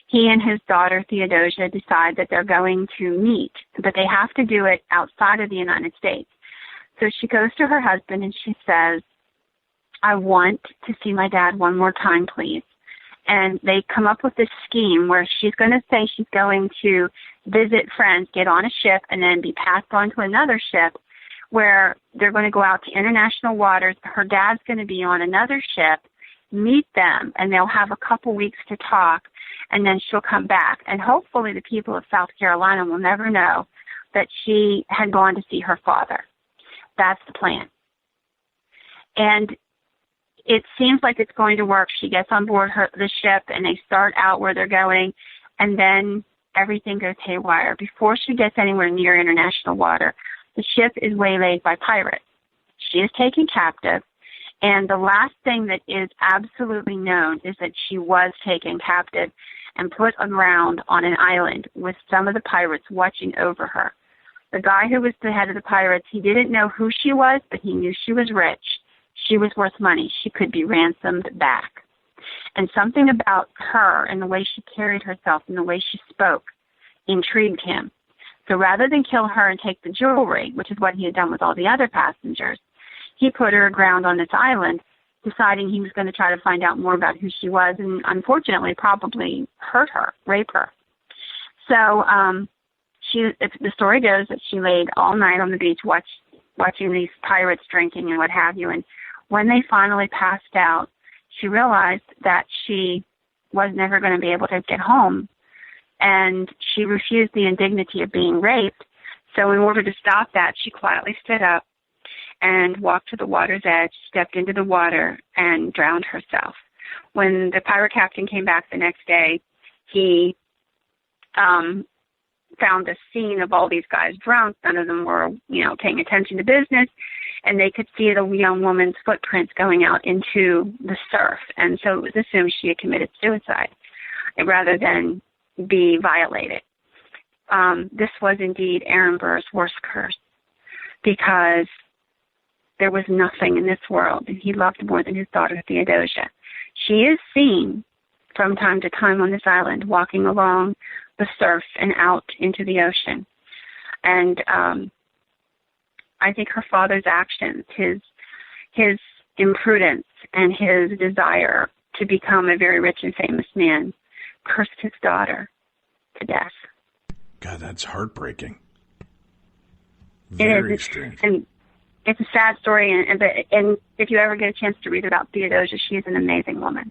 he and his daughter, Theodosia, decide that they're going to meet, but they have to do it outside of the United States. So she goes to her husband and she says, "I want to see my dad one more time, please." And they come up with this scheme where she's going to say she's going to visit friends, get on a ship, and then be passed on to another ship where they're going to go out to international waters. Her dad's going to be on another ship, meet them, and they'll have a couple weeks to talk, and then she'll come back. And hopefully the people of South Carolina will never know that she had gone to see her father. That's the plan. And it seems like it's going to work. She gets on board the ship, and they start out where they're going, and then everything goes haywire. Before she gets anywhere near international water, the ship is waylaid by pirates. She is taken captive, and the last thing that is absolutely known is that she was taken captive and put aground on an island with some of the pirates watching over her. The guy who was the head of the pirates, he didn't know who she was, but he knew she was rich. She was worth money. She could be ransomed back. And something about her and the way she carried herself and the way she spoke intrigued him. So rather than kill her and take the jewelry, which is what he had done with all the other passengers, he put her aground on this island, deciding he was going to try to find out more about who she was and, unfortunately, probably hurt her, rape her. So the story goes that she laid all night on the beach watching these pirates drinking and what have you. And when they finally passed out, she realized that she was never going to be able to get home. And she refused the indignity of being raped. So in order to stop that, she quietly stood up and walked to the water's edge, stepped into the water, and drowned herself. When the pirate captain came back the next day, he found a scene of all these guys drunk. None of them were, paying attention to business, and they could see the young woman's footprints going out into the surf. And so it was assumed she had committed suicide rather than be violated. This was indeed Aaron Burr's worst curse, because there was nothing in this world that he loved more than his daughter Theodosia. She is seen from time to time on this island walking along the surf and out into the ocean. And I think her father's actions, his imprudence and his desire to become a very rich and famous man, cursed his daughter to death. God, that's heartbreaking. Very strange. And it's a sad story, and if you ever get a chance to read about Theodosia, she is an amazing woman.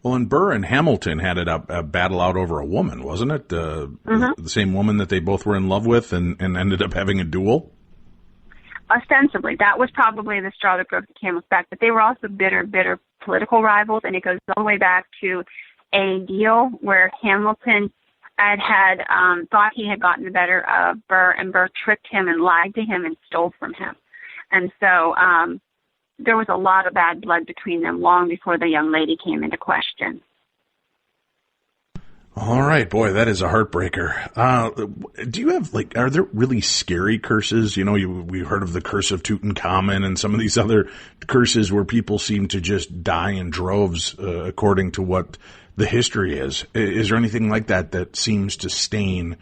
Well, and Burr and Hamilton had it a battle out over a woman, wasn't it? The same woman that they both were in love with and ended up having a duel? Ostensibly. That was probably the straw that broke the camel's back, but they were also bitter political rivals, and it goes all the way back to a deal where Hamilton had thought he had gotten the better of Burr, and Burr tricked him and lied to him and stole from him. And so there was a lot of bad blood between them long before the young lady came into question. All right, boy, that is a heartbreaker. Do you have, are there really scary curses? We've heard of the curse of Tutankhamun and some of these other curses where people seem to just die in droves, according to what the history is. Is there anything like that seems to stain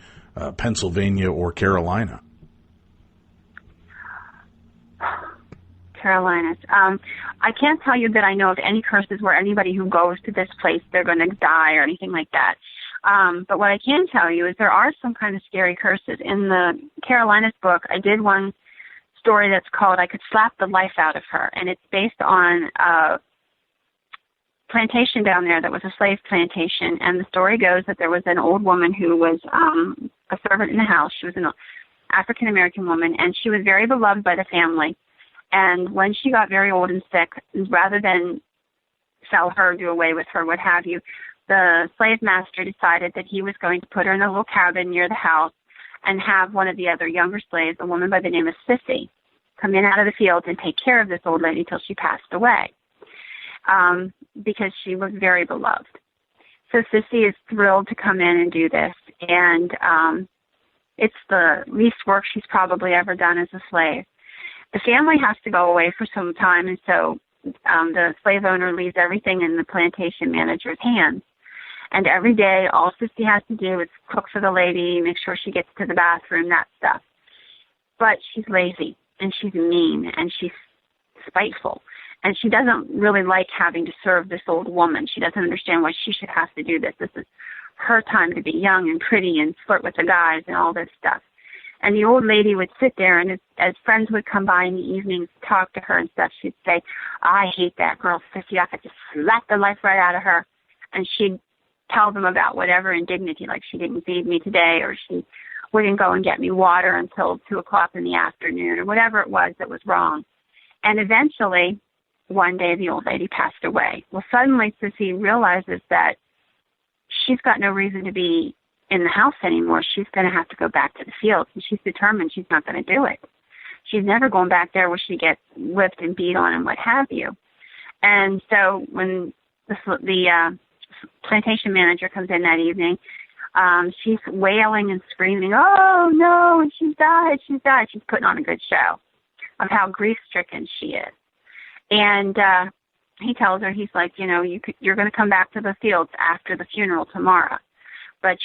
Pennsylvania or Carolina? Carolinas. I can't tell you that I know of any curses where anybody who goes to this place, they're going to die or anything like that. But what I can tell you is there are some kind of scary curses. In the Carolinas book, I did one story that's called I Could Slap the Life Out of Her, and it's based on a plantation down there that was a slave plantation. And the story goes that there was an old woman who was a servant in the house. She was an African-American woman, and she was very beloved by the family. And when she got very old and sick, rather than sell her, do away with her, what have you, the slave master decided that he was going to put her in a little cabin near the house and have one of the other younger slaves, a woman by the name of Sissy, come in out of the fields and take care of this old lady till she passed away, because she was very beloved. So Sissy is thrilled to come in and do this, and it's the least work she's probably ever done as a slave. The family has to go away for some time, and so the slave owner leaves everything in the plantation manager's hands. And every day, all Sissy has to do is cook for the lady, make sure she gets to the bathroom, that stuff. But she's lazy, and she's mean, and she's spiteful. And she doesn't really like having to serve this old woman. She doesn't understand why she should have to do this. This is her time to be young and pretty and flirt with the guys and all this stuff. And the old lady would sit there, and as friends would come by in the evenings, talk to her and stuff, she'd say, I hate that girl, Sissy. I could just slap the life right out of her. And she'd tell them about whatever indignity, like she didn't feed me today, or she wouldn't go and get me water until 2 o'clock in the afternoon, or whatever it was that was wrong. And eventually, one day, the old lady passed away. Well, suddenly, Sissy realizes that she's got no reason to be in the house anymore. She's going to have to go back to the fields, and she's determined she's not going to do it. She's never going back there where she gets whipped and beat on and what have you. And so when the plantation manager comes in that evening, she's wailing and screaming, "Oh, no, and she's died, she's died." She's putting on a good show of how grief-stricken she is. And he tells her, he's like, you know, you're going to come back to the fields after the funeral tomorrow, but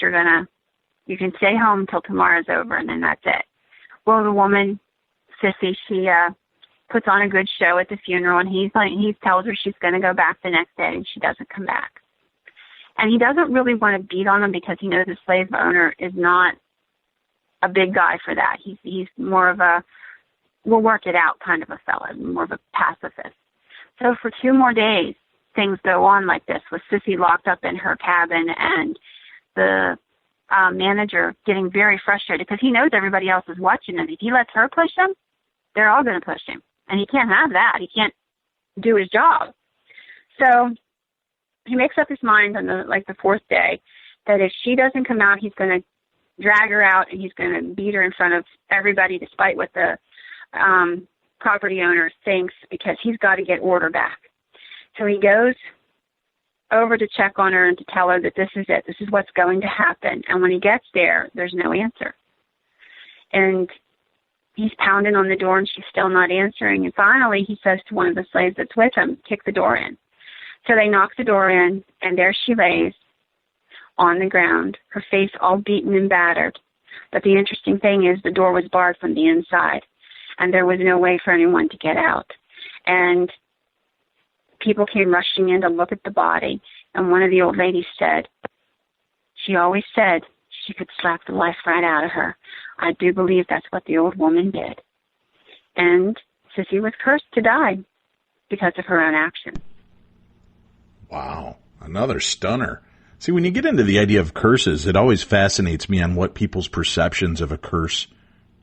you can stay home until tomorrow's over, and then that's it. Well, the woman, Sissy, she puts on a good show at the funeral, and he tells her she's going to go back the next day, and she doesn't come back. And he doesn't really want to beat on him because he knows the slave owner is not a big guy for that. He's more of a we'll work it out kind of a fella, more of a pacifist. So for 2 more days, things go on like this, with Sissy locked up in her cabin and the manager getting very frustrated because he knows everybody else is watching him. If he lets her push him, they're all going to push him. And he can't have that. He can't do his job. So he makes up his mind on the 4th day that if she doesn't come out, he's going to drag her out and he's going to beat her in front of everybody, despite what the property owner thinks, because he's got to get order back. So he goes over to check on her and to tell her that this is it. This is what's going to happen. And when he gets there, there's no answer. And he's pounding on the door and she's still not answering. And finally, he says to one of the slaves that's with him, "Kick the door in." So they knock the door in, and there she lays on the ground, her face all beaten and battered. But the interesting thing is the door was barred from the inside, and there was no way for anyone to get out. And people came rushing in to look at the body, and one of the old ladies said, she always said she could slap the life right out of her. I do believe that's what the old woman did. And Sissy was cursed to die because of her own action. Wow, another stunner. See, when you get into the idea of curses, it always fascinates me on what people's perceptions of a curse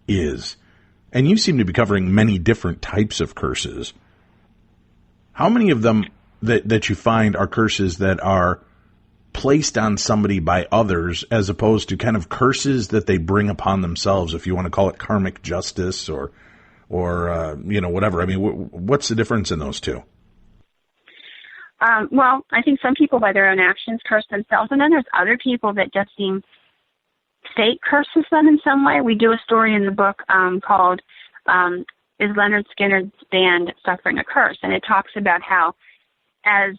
is. And you seem to be covering many different types of curses. How many of them that you find are curses that are placed on somebody by others, as opposed to kind of curses that they bring upon themselves, if you want to call it karmic justice or whatever? I mean, what's the difference in those two? Well, I think some people by their own actions curse themselves, and then there's other people that just seem fate curses them in some way. We do a story in the book called Is Leonard Skinner's Band Suffering a Curse? And it talks about how as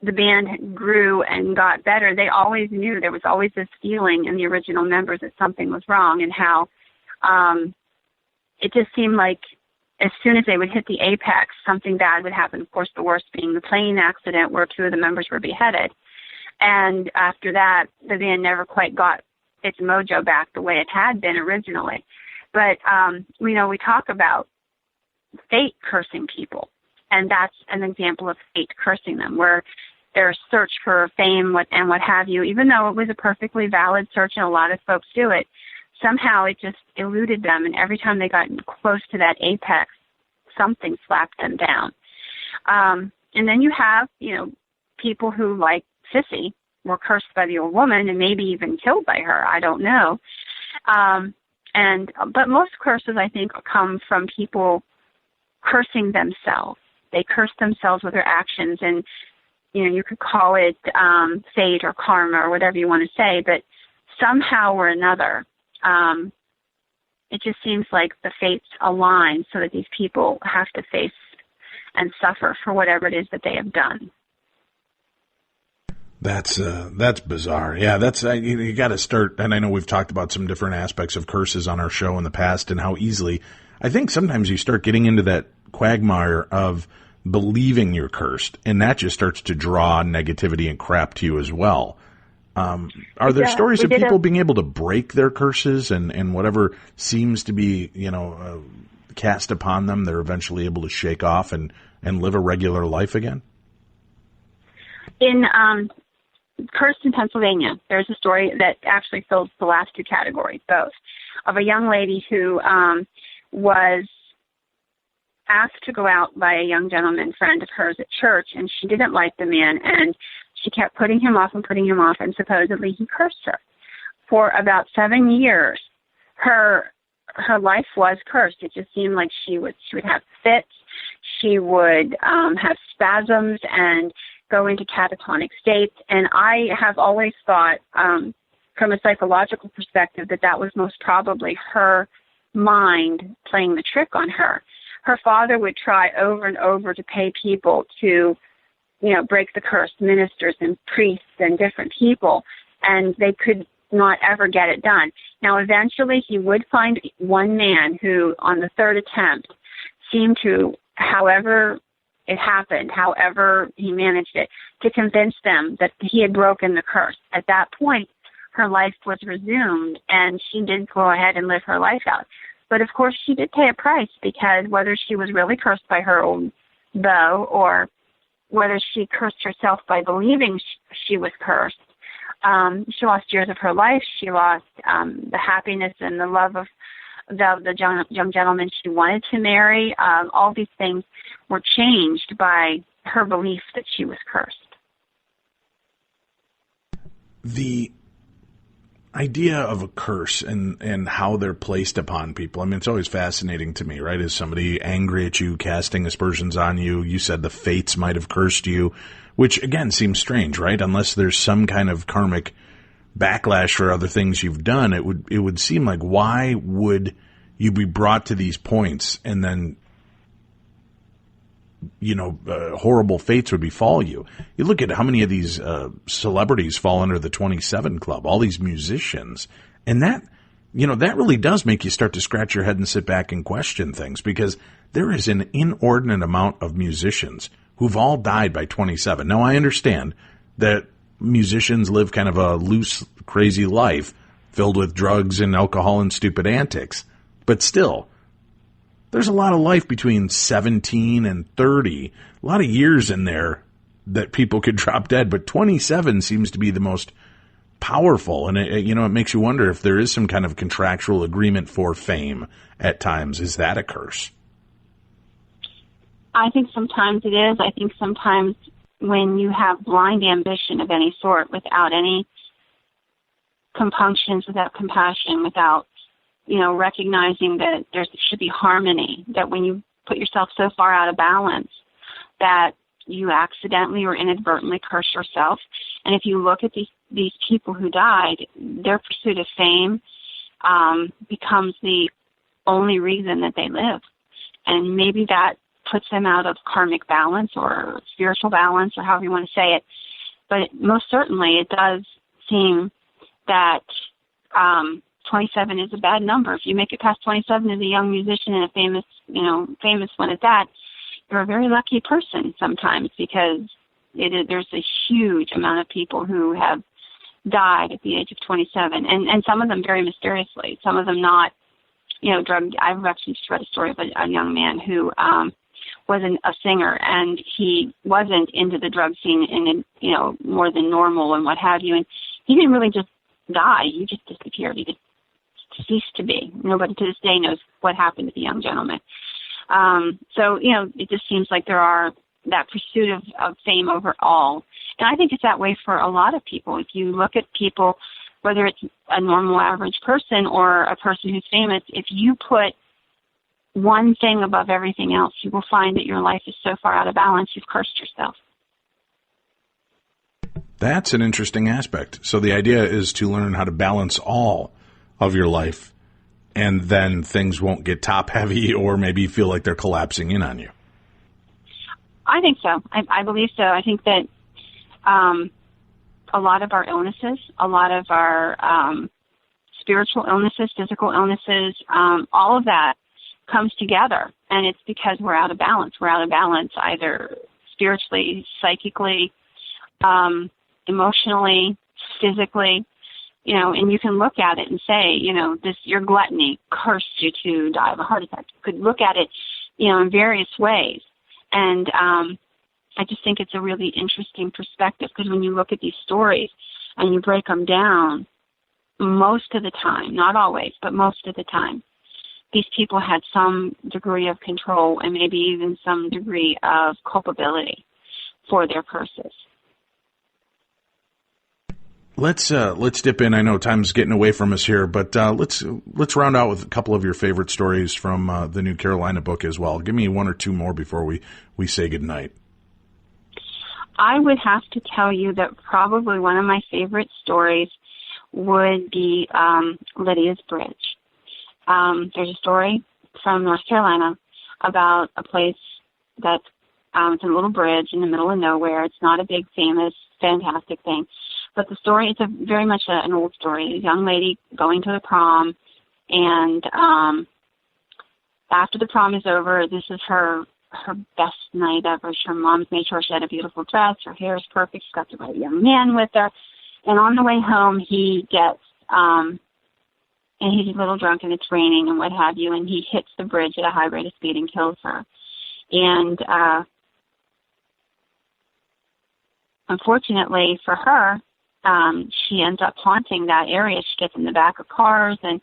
the band grew and got better, they always knew there was always this feeling in the original members that something was wrong, and how it just seemed like as soon as they would hit the apex, something bad would happen. Of course, the worst being the plane accident where 2 of the members were beheaded. And after that, the band never quite got its mojo back the way it had been originally. But, we talk about fate cursing people, and that's an example of fate cursing them, where their search for fame and what have you, even though it was a perfectly valid search and a lot of folks do it, somehow it just eluded them, and every time they got close to that apex, something slapped them down. And then you have, people who, like Sissy, were cursed by the old woman and maybe even killed by her. I don't know. But most curses, I think, come from people cursing themselves. They curse themselves with their actions, and, you could call it fate or karma or whatever you want to say, but somehow or another, it just seems like the fates align so that these people have to face and suffer for whatever it is that they have done. That's bizarre. Yeah, you got to start. And I know we've talked about some different aspects of curses on our show in the past and how easily, I think sometimes you start getting into that quagmire of believing you're cursed, and that just starts to draw negativity and crap to you as well. Are there stories of people being able to break their curses and whatever seems to be, cast upon them, they're eventually able to shake off and live a regular life again? In Cursed in Pennsylvania, there's a story that actually fills the last 2 categories, both, of a young lady who was asked to go out by a young gentleman friend of hers at church, and she didn't like the man, and she kept putting him off, and supposedly he cursed her. for about 7 years, her life was cursed. It just seemed like she would have fits, she would have spasms and go into catatonic states. And I have always thought, from a psychological perspective, that was most probably her mind playing the trick on her. Her father would try over and over to pay people to, break the curse, ministers and priests and different people, and they could not ever get it done. Now, eventually he would find one man who, on the third attempt, seemed to, however it happened, however he managed it, to convince them that he had broken the curse. At that point, her life was resumed, and she did go ahead and live her life out. But, of course, she did pay a price, because whether she was really cursed by her own beau or whether she cursed herself by believing she was cursed, she lost years of her life. She lost the happiness and the love of the young gentleman she wanted to marry. All these things were changed by her belief that she was cursed. The idea of a curse and how they're placed upon people, I mean, it's always fascinating to me, right? Is somebody angry at you, casting aspersions on you? You said the fates might have cursed you, which, again, seems strange, right? Unless there's some kind of karmic backlash for other things you've done, it would seem like, why would you be brought to these points and then, horrible fates would befall you? You look at how many of these celebrities fall under the 27 Club, all these musicians, and that really does make you start to scratch your head and sit back and question things, because there is an inordinate amount of musicians who've all died by 27. Now, I understand that musicians live kind of a loose, crazy life filled with drugs and alcohol and stupid antics, but still, there's a lot of life between 17 and 30, a lot of years in there that people could drop dead, but 27 seems to be the most powerful, and it makes you wonder if there is some kind of contractual agreement for fame at times. Is that a curse? I think sometimes it is. I think sometimes when you have blind ambition of any sort, without any compunctions, without compassion, without recognizing that there should be harmony, that when you put yourself so far out of balance that you accidentally or inadvertently curse yourself. And if you look at these people who died, their pursuit of fame becomes the only reason that they live. And maybe that puts them out of karmic balance or spiritual balance, or however you want to say it. But most certainly it does seem that 27 is a bad number. If you make it past 27 as a young musician and a famous one at that, you're a very lucky person sometimes, because there's a huge amount of people who have died at the age of 27, and some of them very mysteriously, some of them not, drugged. I've actually just read a story of a young man who was a singer, and he wasn't into the drug scene in more than normal and what have you, and he didn't really just die. He just disappeared. He just ceased to be. Nobody to this day knows what happened to the young gentleman. So, it just seems like there are that pursuit of fame overall. And I think it's that way for a lot of people. If you look at people, whether it's a normal average person or a person who's famous, if you put one thing above everything else, you will find that your life is so far out of balance, you've cursed yourself. That's an interesting aspect. So the idea is to learn how to balance all of your life, and then things won't get top heavy or maybe feel like they're collapsing in on you. I think so. I believe so. I think that a lot of our illnesses, a lot of our spiritual illnesses, physical illnesses, all of that comes together, and it's because we're out of balance. We're out of balance either spiritually, psychically, emotionally, physically, and you can look at it and say, your gluttony cursed you to die of a heart attack. You could look at it, in various ways. And I just think it's a really interesting perspective, because when you look at these stories and you break them down, most of the time, not always, but most of the time, these people had some degree of control and maybe even some degree of culpability for their curses. Let's dip in. I know time's getting away from us here, but let's round out with a couple of your favorite stories from the New Carolina book as well. Give me one or two more before we say goodnight. I would have to tell you that probably one of my favorite stories would be Lydia's Bridge. There's a story from North Carolina about a place that's it's a little bridge in the middle of nowhere. It's not a big, famous, fantastic thing. But the story, it's very much an old story. A young lady going to the prom, and after the prom is over, this is her best night ever. Her mom's made sure she had a beautiful dress. Her hair is perfect. She's got the right young man with her. And on the way home, he gets, and he's a little drunk, and it's raining and what have you, and he hits the bridge at a high rate of speed and kills her. And unfortunately for her, she ends up haunting that area. She gets in the back of cars, and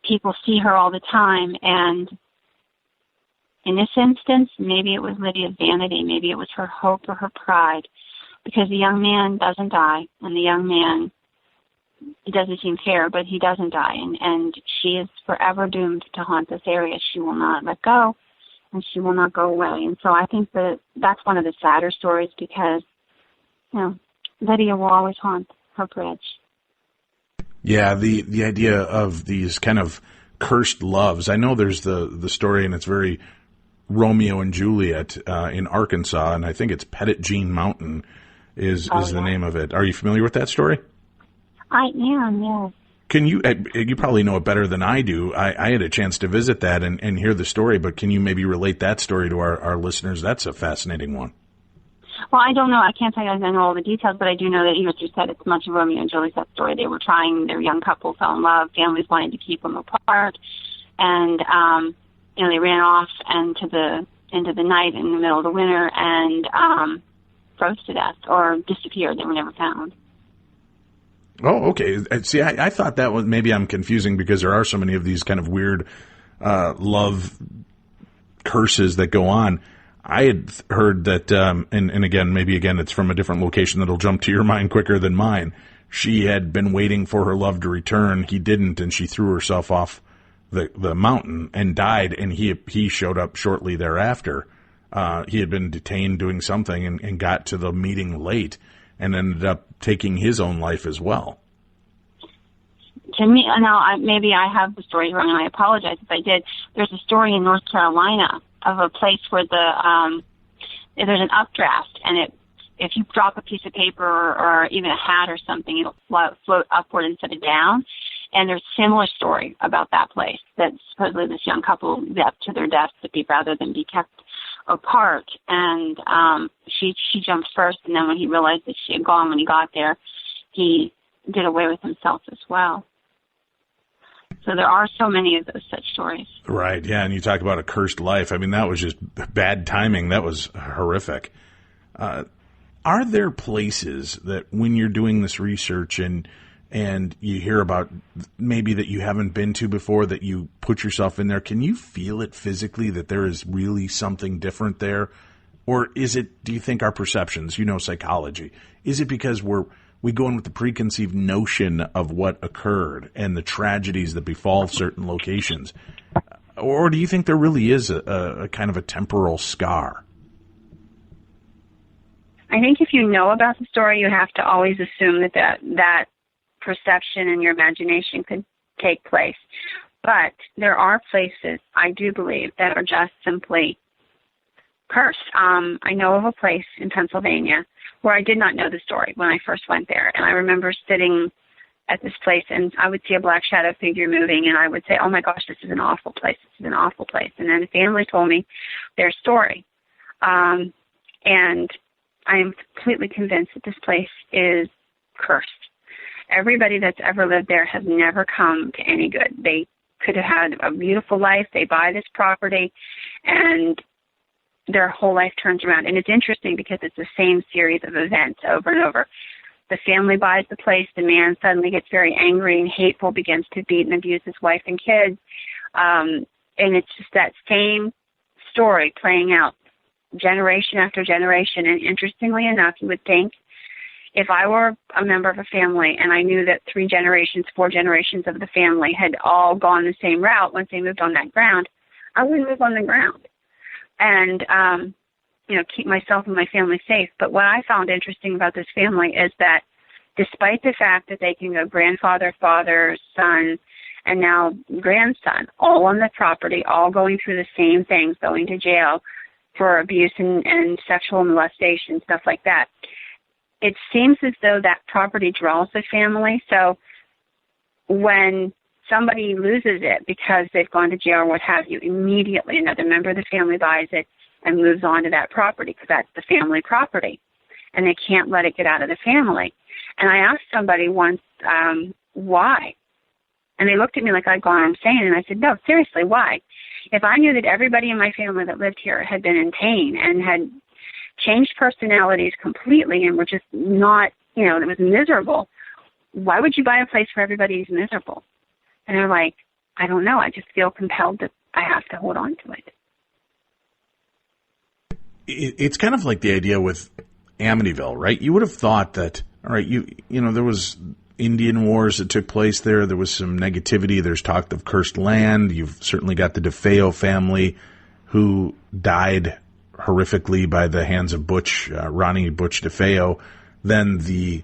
people see her all the time. And in this instance, maybe it was Lydia's vanity, maybe it was her hope or her pride, because the young man doesn't die, and the young man, he doesn't seem fair, but he doesn't die, and she is forever doomed to haunt this area. She will not let go, and she will not go away. And so I think that that's one of the sadder stories, because, you know, Lydia will always haunt her bridge. Yeah, the idea of these kind of cursed loves. I know there's the story, and it's very Romeo and Juliet in Arkansas, and I think it's Pettit Jean Mountain is the name of it. Are you familiar with that story? I am, yes. Can you probably know it better than I do. I had a chance to visit that and hear the story, but can you maybe relate that story to our listeners? That's a fascinating one. Well, I don't know. I can't tell you I know all the details, but I do know that, as you said, it's much of Romeo and Juliet story. They were trying, their young couple fell in love, families wanted to keep them apart, and they ran off into the night in the middle of the winter and froze to death or disappeared. They were never found. Oh, okay. See, I thought that was, maybe I'm confusing because there are so many of these kind of weird love curses that go on. I had heard that, and again, maybe it's from a different location that'll jump to your mind quicker than mine. She had been waiting for her love to return. He didn't, and she threw herself off the mountain and died, and he showed up shortly thereafter. He had been detained doing something and got to the meeting late and ended up taking his own life as well. To me, now maybe I have the story wrong, and I apologize if I did. There's a story in North Carolina of a place where there's an updraft, and if you drop a piece of paper or even a hat or something, it'll float upward instead of down. And there's a similar story about that place, that supposedly this young couple left to their deaths rather than be kept apart. And she jumped first, and then when he realized that she had gone when he got there, he did away with himself as well. So there are so many of those such stories. Right, yeah, and you talk about a cursed life. I mean, that was just bad timing. That was horrific. Are there places that when you're doing this research and you hear about maybe that you haven't been to before, that you put yourself in there, can you feel it physically that there is really something different there? Or is it, do you think our perceptions, psychology, is it because we go in with the preconceived notion of what occurred and the tragedies that befall certain locations? Or do you think there really is a kind of a temporal scar? I think if you know about the story, you have to always assume that perception and your imagination could take place. But there are places, I do believe, that are just simply cursed. I know of a place in Pennsylvania where I did not know the story when I first went there. And I remember sitting at this place, and I would see a black shadow figure moving, and I would say, oh my gosh, this is an awful place. This is an awful place. And then the family told me their story. And I am completely convinced that this place is cursed. Everybody that's ever lived there has never come to any good. They could have had a beautiful life. They buy this property, and their whole life turns around. And it's interesting because it's the same series of events over and over. The family buys the place. The man suddenly gets very angry and hateful, begins to beat and abuse his wife and kids. And it's just that same story playing out generation after generation. And interestingly enough, you would think if I were a member of a family and I knew that 3 generations, 4 generations of the family had all gone the same route once they moved on that ground, I wouldn't move on the ground and, keep myself and my family safe. But what I found interesting about this family is that despite the fact that they can go grandfather, father, son, and now grandson, all on the property, all going through the same things, going to jail for abuse and sexual molestation, stuff like that, it seems as though that property draws the family. So when somebody loses it because they've gone to jail or what have you, immediately another member of the family buys it and moves on to that property because that's the family property, and they can't let it get out of the family. And I asked somebody once, why? And they looked at me like I'd gone insane, and I said, no, seriously, why? If I knew that everybody in my family that lived here had been in pain and had changed personalities completely and were just not, it was miserable, why would you buy a place where everybody is miserable? And they're like, I don't know. I just feel compelled that I have to hold on to it. It's kind of like the idea with Amityville, right? You would have thought that, all right, there was Indian wars that took place there. There was some negativity. There's talk of cursed land. You've certainly got the DeFeo family who died horrifically by the hands of Ronnie Butch DeFeo. Then the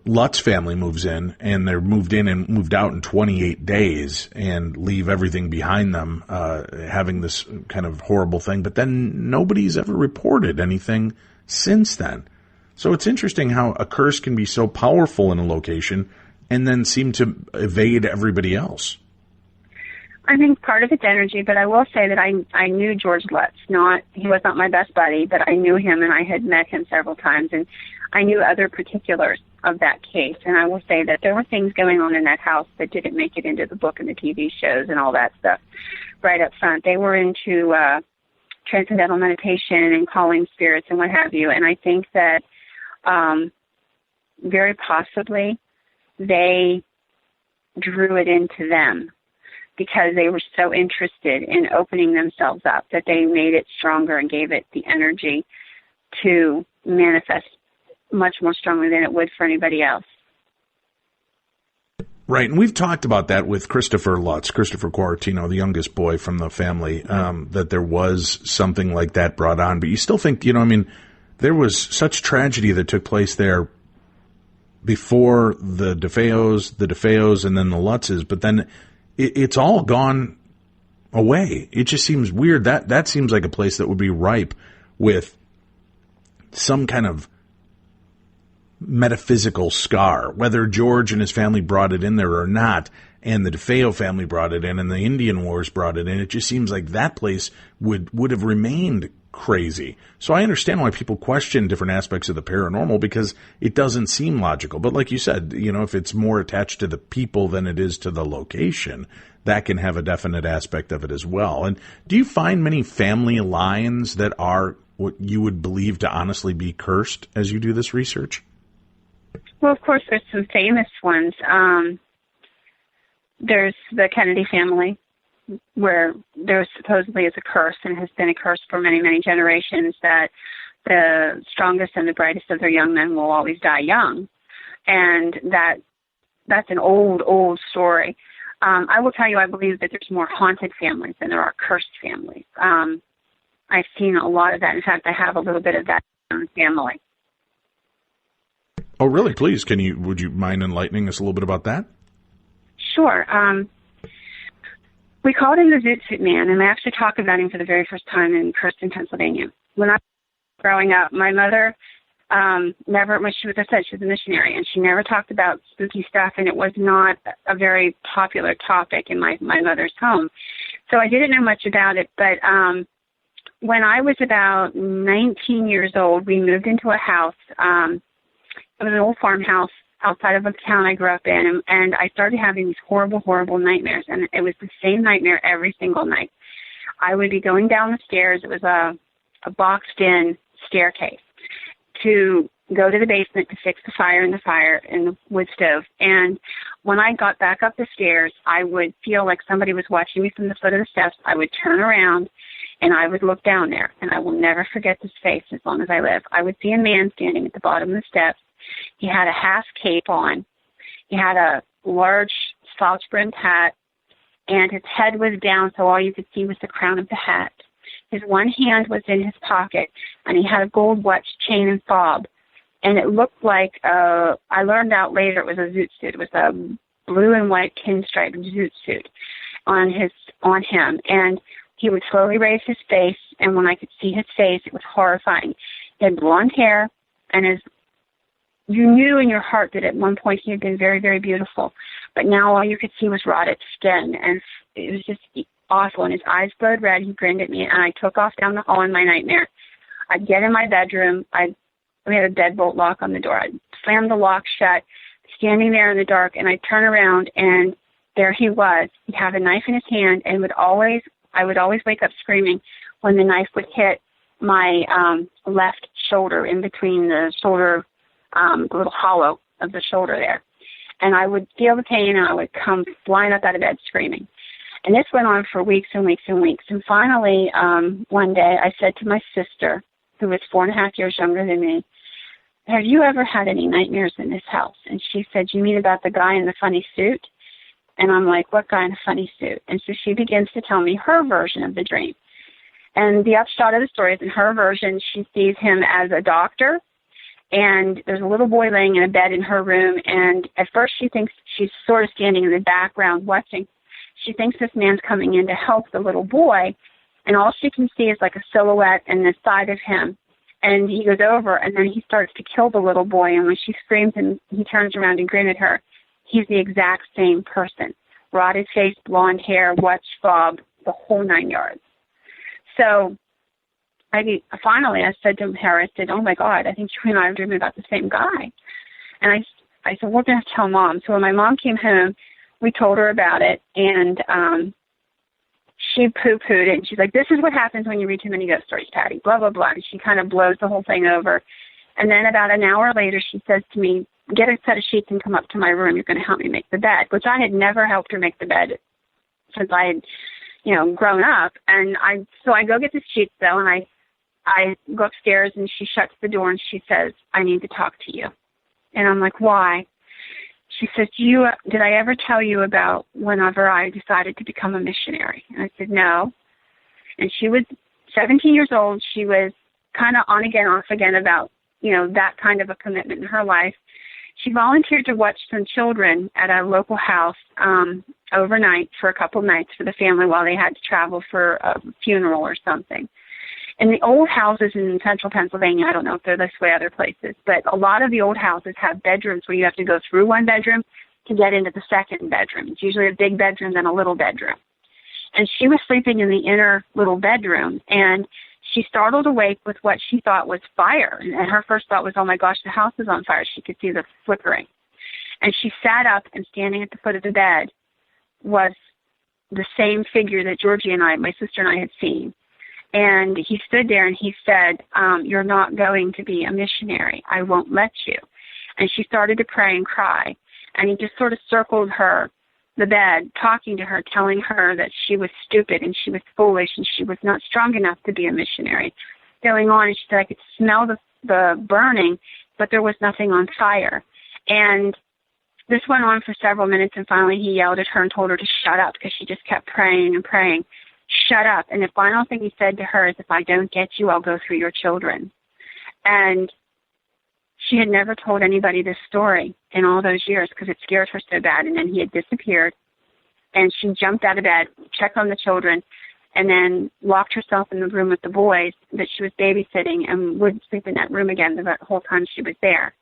Lutz family moves in, and they're moved in and moved out in 28 days and leave everything behind them, having this kind of horrible thing. But then nobody's ever reported anything since then. So it's interesting how a curse can be so powerful in a location and then seem to evade everybody else. I think part of it's energy, but I will say that I knew George Lutz. He was not my best buddy, but I knew him and I had met him several times, and I knew other particulars of that case. And I will say that there were things going on in that house that didn't make it into the book and the TV shows and all that stuff right up front. They were into transcendental meditation and calling spirits and what have you, and I think that very possibly they drew it into them because they were so interested in opening themselves up that they made it stronger and gave it the energy to manifest much more strongly than it would for anybody else. Right, and we've talked about that with Christopher Quartino, the youngest boy from the family, that there was something like that brought on. But you still think, there was such tragedy that took place there before the DeFeos, and then the Lutzes, but then it's all gone away. It just seems weird. That seems like a place that would be ripe with some kind of metaphysical scar, whether George and his family brought it in there or not, and the DeFeo family brought it in, and the Indian Wars brought it in. It just seems like that place would have remained crazy. So I understand why people question different aspects of the paranormal, because it doesn't seem logical. But like you said, if it's more attached to the people than it is to the location, that can have a definite aspect of it as well. And do you find many family lines that are what you would believe to honestly be cursed as you do this research? Well, of course, there's some famous ones. There's the Kennedy family, where there supposedly is a curse and has been a curse for many, many generations, that the strongest and the brightest of their young men will always die young. And that's an old, old story. I will tell you, I believe that there's more haunted families than there are cursed families. I've seen a lot of that. In fact, I have a little bit of that in my family. Oh, really? Please, would you mind enlightening us a little bit about that? Sure. We called him the Zoot Suit Man, and I actually talked about him for the very first time in Kirsten, Pennsylvania. When I was growing up, my mother never, when she was a missionary, and she never talked about spooky stuff, and it was not a very popular topic in my mother's home. So I didn't know much about it, but when I was about 19 years old, we moved into a house. It was an old farmhouse outside of a town I grew up in, and I started having these horrible, horrible nightmares, and it was the same nightmare every single night. I would be going down the stairs. It was a boxed-in staircase to go to the basement to fix the fire in the wood stove. And when I got back up the stairs, I would feel like somebody was watching me from the foot of the steps. I would turn around, And I would look down there, and I will never forget this face as long as I live. I would see a man standing at the bottom of the steps. He had a half cape on. He had a large slouch-brimmed hat, and his head was down, so all you could see was the crown of the hat. His one hand was in his pocket, and he had a gold watch chain and fob. And it looked like, I learned out later it was a zoot suit. It was a blue and white pinstripe zoot suit on him. And he would slowly raise his face, and when I could see his face, it was horrifying. He had blonde hair, and you knew in your heart that at one point he had been very, very beautiful. But now all you could see was rotted skin, and it was just awful. And his eyes glowed red. He grinned at me, and I took off down the hall in my nightmare. I'd get in my bedroom. We had a deadbolt lock on the door. I'd slam the lock shut, standing there in the dark, and I'd turn around, and there he was. He'd have a knife in his hand, and I would always wake up screaming when the knife would hit my left shoulder, in between the shoulder, the little hollow of the shoulder there. And I would feel the pain, and I would come flying up out of bed screaming. And this went on for weeks and weeks and weeks. And finally, one day, I said to my sister, who was 4.5 years younger than me, "Have you ever had any nightmares in this house?" And she said, "You mean about the guy in the funny suit?" And I'm like, "What guy in a funny suit?" And so she begins to tell me her version of the dream. And the upshot of the story is, in her version, she sees him as a doctor, and there's a little boy laying in a bed in her room, and at first she thinks she's sort of standing in the background watching. She thinks this man's coming in to help the little boy, and all she can see is like a silhouette and the side of him. And he goes over, and then he starts to kill the little boy, and when she screams and he turns around and grins at her, he's the exact same person. Rotted face, blonde hair, watch fob, the whole 9 yards. So finally I said to her, I said, "Oh my God, I think you and I are dreaming about the same guy." And I said, "We're going to tell Mom." So when my mom came home, we told her about it, and she poo-pooed it. And she's like, "This is what happens when you read too many ghost stories, Patty, blah, blah, blah." And she kind of blows the whole thing over. And then about an hour later, she says to me, "Get a set of sheets and come up to my room. You're going to help me make the bed," which I had never helped her make the bed since I had, grown up. And so I go get the sheets, though, and I go upstairs, and she shuts the door, and she says, "I need to talk to you." And I'm like, "Why?" She says, "Did I ever tell you about whenever I decided to become a missionary?" And I said, "No." And she was 17 years old. She was kind of on again, off again about, that kind of a commitment in her life. She volunteered to watch some children at a local house overnight for a couple nights for the family while they had to travel for a funeral or something. And the old houses in central Pennsylvania, I don't know if they're this way other places, but a lot of the old houses have bedrooms where you have to go through one bedroom to get into the second bedroom. It's usually a big bedroom, then a little bedroom. And she was sleeping in the inner little bedroom, and she startled awake with what she thought was fire. And her first thought was, "Oh my gosh, the house is on fire." She could see the flickering. And she sat up, and standing at the foot of the bed was the same figure that Georgie and I, my sister and I, had seen. And he stood there, and he said, "You're not going to be a missionary. I won't let you." And she started to pray and cry. And he just sort of circled the bed, talking to her, telling her that she was stupid and she was foolish and she was not strong enough to be a missionary. Going on, and she said, "I could smell the burning, but there was nothing on fire." And this went on for several minutes, and finally he yelled at her and told her to shut up because she just kept praying and praying. "Shut up." And the final thing he said to her is, "If I don't get you, I'll go through your children." And she had never told anybody this story in all those years because it scared her so bad. And then he had disappeared, and she jumped out of bed, checked on the children, and then locked herself in the room with the boys that she was babysitting and wouldn't sleep in that room again the whole time she was there.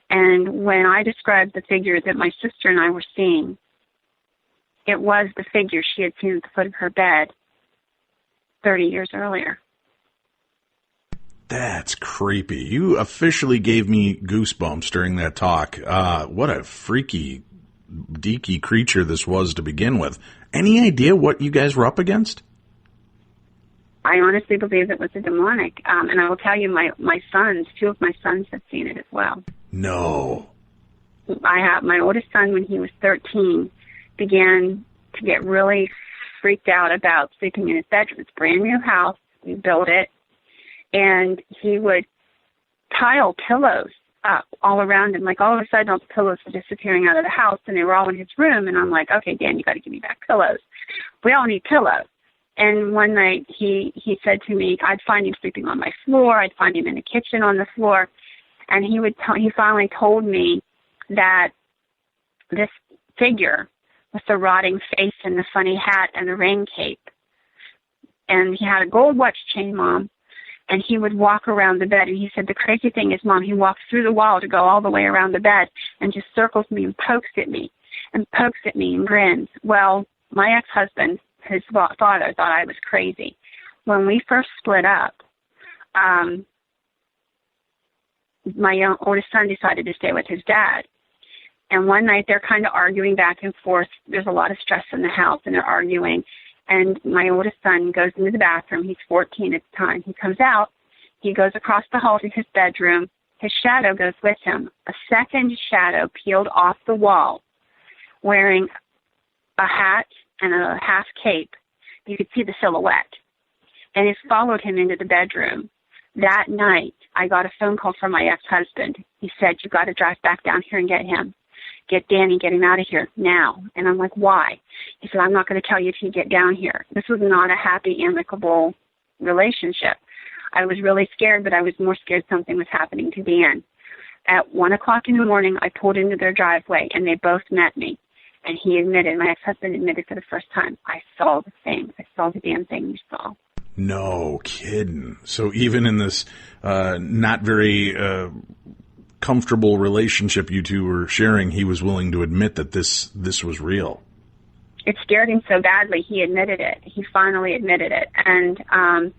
And when I described the figure that my sister and I were seeing, it was the figure she had seen at the foot of her bed 30 years earlier. That's creepy. You officially gave me goosebumps during that talk. What a freaky, deaky creature this was to begin with. Any idea what you guys were up against? I honestly believe it was a demonic. And I will tell you, two of my sons have seen it as well. No. I have my oldest son, when he was 13, began to get really freaked out about sleeping in his bedroom. It's a brand new house. We built it. And he would pile pillows up all around him. Like, all of a sudden, all the pillows were disappearing out of the house, and they were all in his room. And I'm like, okay, Dan, you got to give me back pillows. We all need pillows. And one night he said to me, I'd find him sleeping on my floor. I'd find him in the kitchen on the floor. And he finally told me that this figure with the rotting face and the funny hat and the rain cape, and he had a gold watch chain, Mom, and he would walk around the bed. And he said, the crazy thing is, Mom, he walks through the wall to go all the way around the bed and just circles me and pokes at me and grins. Well, my ex-husband, his father, thought I was crazy. When we first split up, my oldest son decided to stay with his dad. And one night they're kind of arguing back and forth. There's a lot of stress in the house, and they're arguing. And my oldest son goes into the bathroom. He's 14 at the time. He comes out. He goes across the hall to his bedroom. His shadow goes with him. A second shadow peeled off the wall, wearing a hat and a half cape. You could see the silhouette. And it followed him into the bedroom. That night, I got a phone call from my ex-husband. He said, you got to drive back down here and get him. Get Danny, get him out of here now. And I'm like, why? He said, I'm not going to tell you till you get down here. This was not a happy, amicable relationship. I was really scared, but I was more scared something was happening to Dan. At 1 o'clock in the morning, I pulled into their driveway, and they both met me. And he admitted, my ex-husband admitted for the first time, I saw the thing. I saw the damn thing you saw. No kidding. So even in this not very comfortable relationship you two were sharing, he was willing to admit that this was real. It scared him so badly, he admitted it. He finally admitted it. And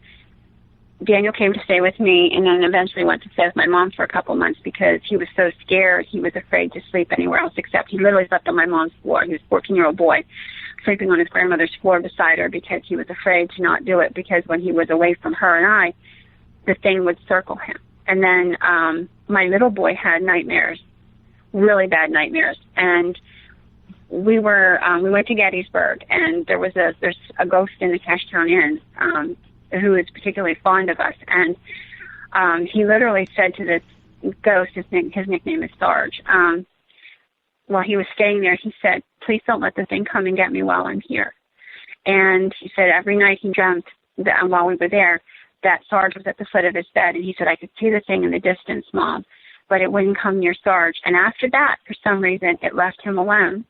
Daniel came to stay with me, and then eventually went to stay with my mom for a couple months because he was so scared. He was afraid to sleep anywhere else, except he literally slept on my mom's floor. He was a 14-year-old boy sleeping on his grandmother's floor beside her because he was afraid to not do it, because when he was away from her and I, the thing would circle him. And then my little boy had nightmares, really bad nightmares. And we went to Gettysburg, and there's a ghost in the Cashtown Inn who is particularly fond of us. And he literally said to this ghost, his nickname is Sarge, while he was staying there, he said, please don't let the thing come and get me while I'm here. And he said every night he dreamt that while we were there, that Sarge was at the foot of his bed. And he said, I could see the thing in the distance, Mom, but it wouldn't come near Sarge. And after that, for some reason, it left him alone.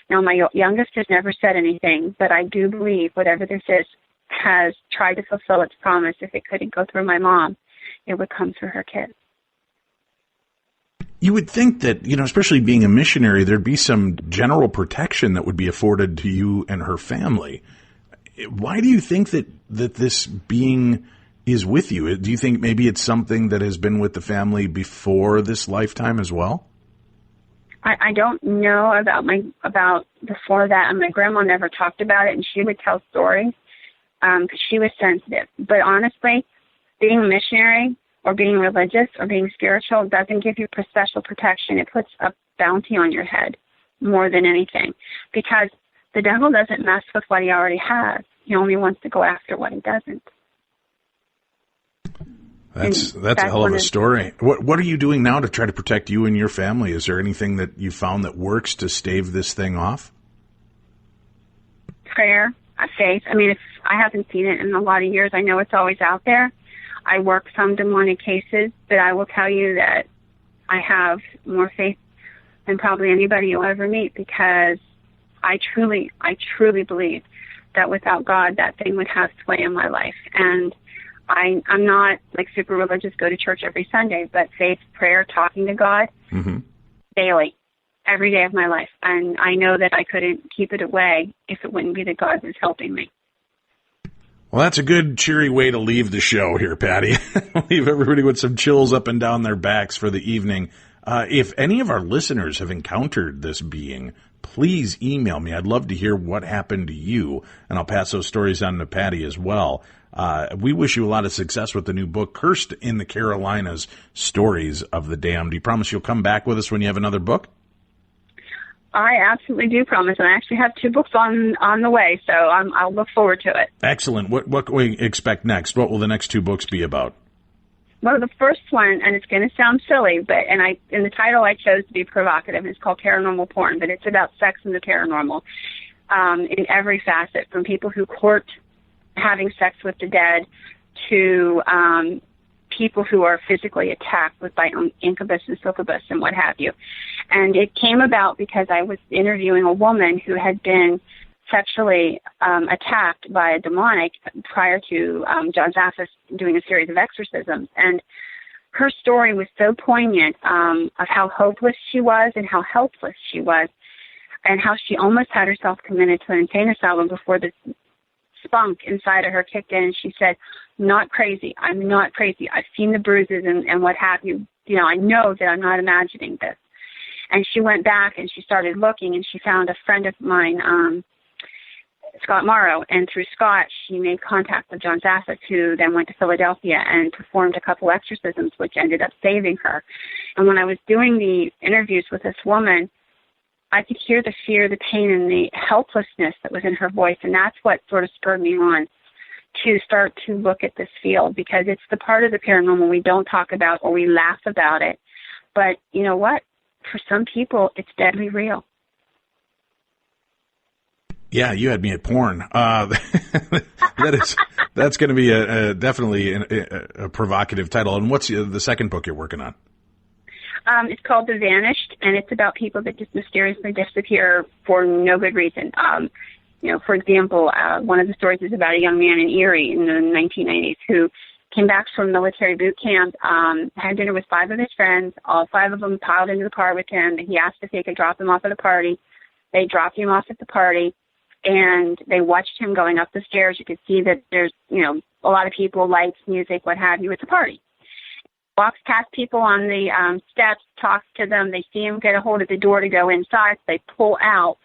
Now, my youngest has never said anything, but I do believe whatever this is has tried to fulfill its promise. If it couldn't go through my mom, it would come through her kids. You would think that, especially being a missionary, there'd be some general protection that would be afforded to you and her family. Why do you think that this being is with you? Do you think maybe it's something that has been with the family before this lifetime as well? I don't know about before that. And my grandma never talked about it, and she would tell stories because she was sensitive. But honestly, being a missionary or being religious or being spiritual doesn't give you special protection. It puts a bounty on your head more than anything, because the devil doesn't mess with what he already has. He only wants to go after what he doesn't. That's a hell of a story. What are you doing now to try to protect you and your family? Is there anything that you found that works to stave this thing off? Prayer, faith. I mean, if I haven't seen it in a lot of years, I know it's always out there. I work some demonic cases, but I will tell you that I have more faith than probably anybody you'll ever meet, because I truly believe that without God, that thing would have sway in my life. And I'm not like super religious, go to church every Sunday, but faith, prayer, talking to God daily, every day of my life. And I know that I couldn't keep it away if it wouldn't be that God was helping me. Well, that's a good, cheery way to leave the show here, Patty. Leave everybody with some chills up and down their backs for the evening. If any of our listeners have encountered this being, please email me. I'd love to hear what happened to you, and I'll pass those stories on to Patty as well. We wish you a lot of success with the new book, Cursed in the Carolinas, Stories of the Damned. Do you promise you'll come back with us when you have another book? I absolutely do promise, and I actually have 2 books on the way, so I'll look forward to it. Excellent. What can we expect next? What will the next 2 books be about? Well, the first one, and it's going to sound silly, but in the title I chose to be provocative. It's called Paranormal Porn, but it's about sex and the paranormal in every facet, from people who court having sex with the dead to people who are physically attacked by incubus and succubus and what have you. And it came about because I was interviewing a woman who had been sexually attacked by a demonic prior to John Zaffis doing a series of exorcisms. And her story was so poignant of how hopeless she was and how helpless she was, and how she almost had herself committed to an insane asylum before the spunk inside of her kicked in, and she said, "Not crazy. I'm not crazy. I've seen the bruises and what have you. You know, I know that I'm not imagining this." And she went back and she started looking, and she found a friend of mine, Scott Morrow, and through Scott, she made contact with John Zaffis, who then went to Philadelphia and performed a couple exorcisms, which ended up saving her. And when I was doing the interviews with this woman, I could hear the fear, the pain, and the helplessness that was in her voice, and that's what sort of spurred me on to start to look at this field, because it's the part of the paranormal we don't talk about, or we laugh about it. But you know what? For some people, it's deadly real. Yeah, you had me at porn. That's going to be definitely a provocative title. And what's the second book you're working on? It's called The Vanished, and it's about people that just mysteriously disappear for no good reason. You know, for example, one of the stories is about a young man in Erie in the 1990s who came back from military boot camp, had dinner with 5 of his friends. All 5 of them piled into the car with him. He asked if they could drop him off at a party. They dropped him off at the party, and they watched him going up the stairs. You could see that there's, you know, a lot of people, lights, music, what have you. It's a party. Walks past people on the steps, talks to them. They see him get a hold of the door to go inside. They pull out.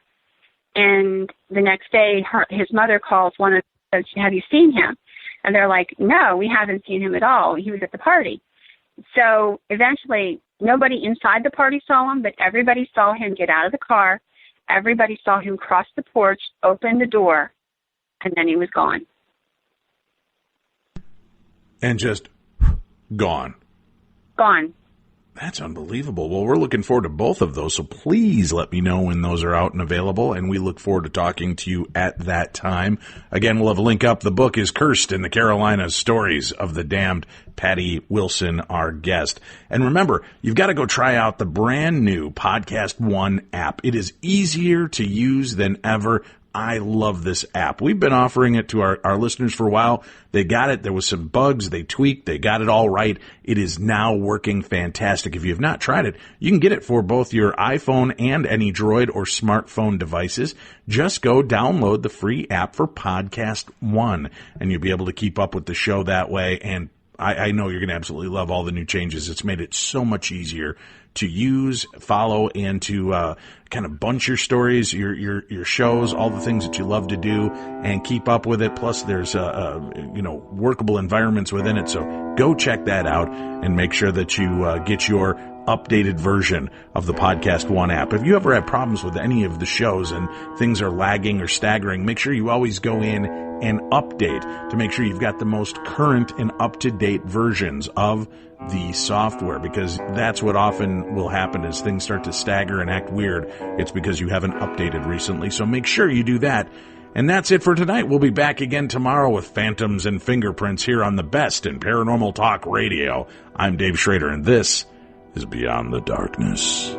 And the next day, his mother calls one of them, says, "Have you seen him?" And they're like, "No, we haven't seen him at all. He was at the party." So eventually, nobody inside the party saw him, but everybody saw him get out of the car. Everybody saw him cross the porch, open the door, and then he was gone. And just gone. Gone. That's unbelievable. Well, we're looking forward to both of those, so please let me know when those are out and available, and we look forward to talking to you at that time. Again, we'll have a link up. The book is Cursed in the Carolinas, Stories of the Damned. Patty Wilson, our guest. And remember, you've got to go try out the brand new Podcast One app. It is easier to use than ever. I love this app. We've been offering it to our listeners for a while. They got it. There was some bugs. They tweaked. They got it all right. It is now working fantastic. If you have not tried it, you can get it for both your iPhone and any Droid or smartphone devices. Just go download the free app for Podcast One, and you'll be able to keep up with the show that way. And I know you're going to absolutely love all the new changes. It's made it so much easier to use, follow, and to kind of bunch your stories, your shows, all the things that you love to do, and keep up with it. Plus, there's workable environments within it. So go check that out and make sure that you get your updated version of the Podcast One app. If you ever have problems with any of the shows and things are lagging or staggering, make sure you always go in and update to make sure you've got the most current and up-to-date versions of the software, because that's what often will happen as things start to stagger and act weird. It's because you haven't updated recently. So make sure you do that. And that's it for tonight. We'll be back again tomorrow with Phantoms and Fingerprints here on the best in Paranormal Talk Radio. I'm Dave Schrader, and this is Beyond the Darkness.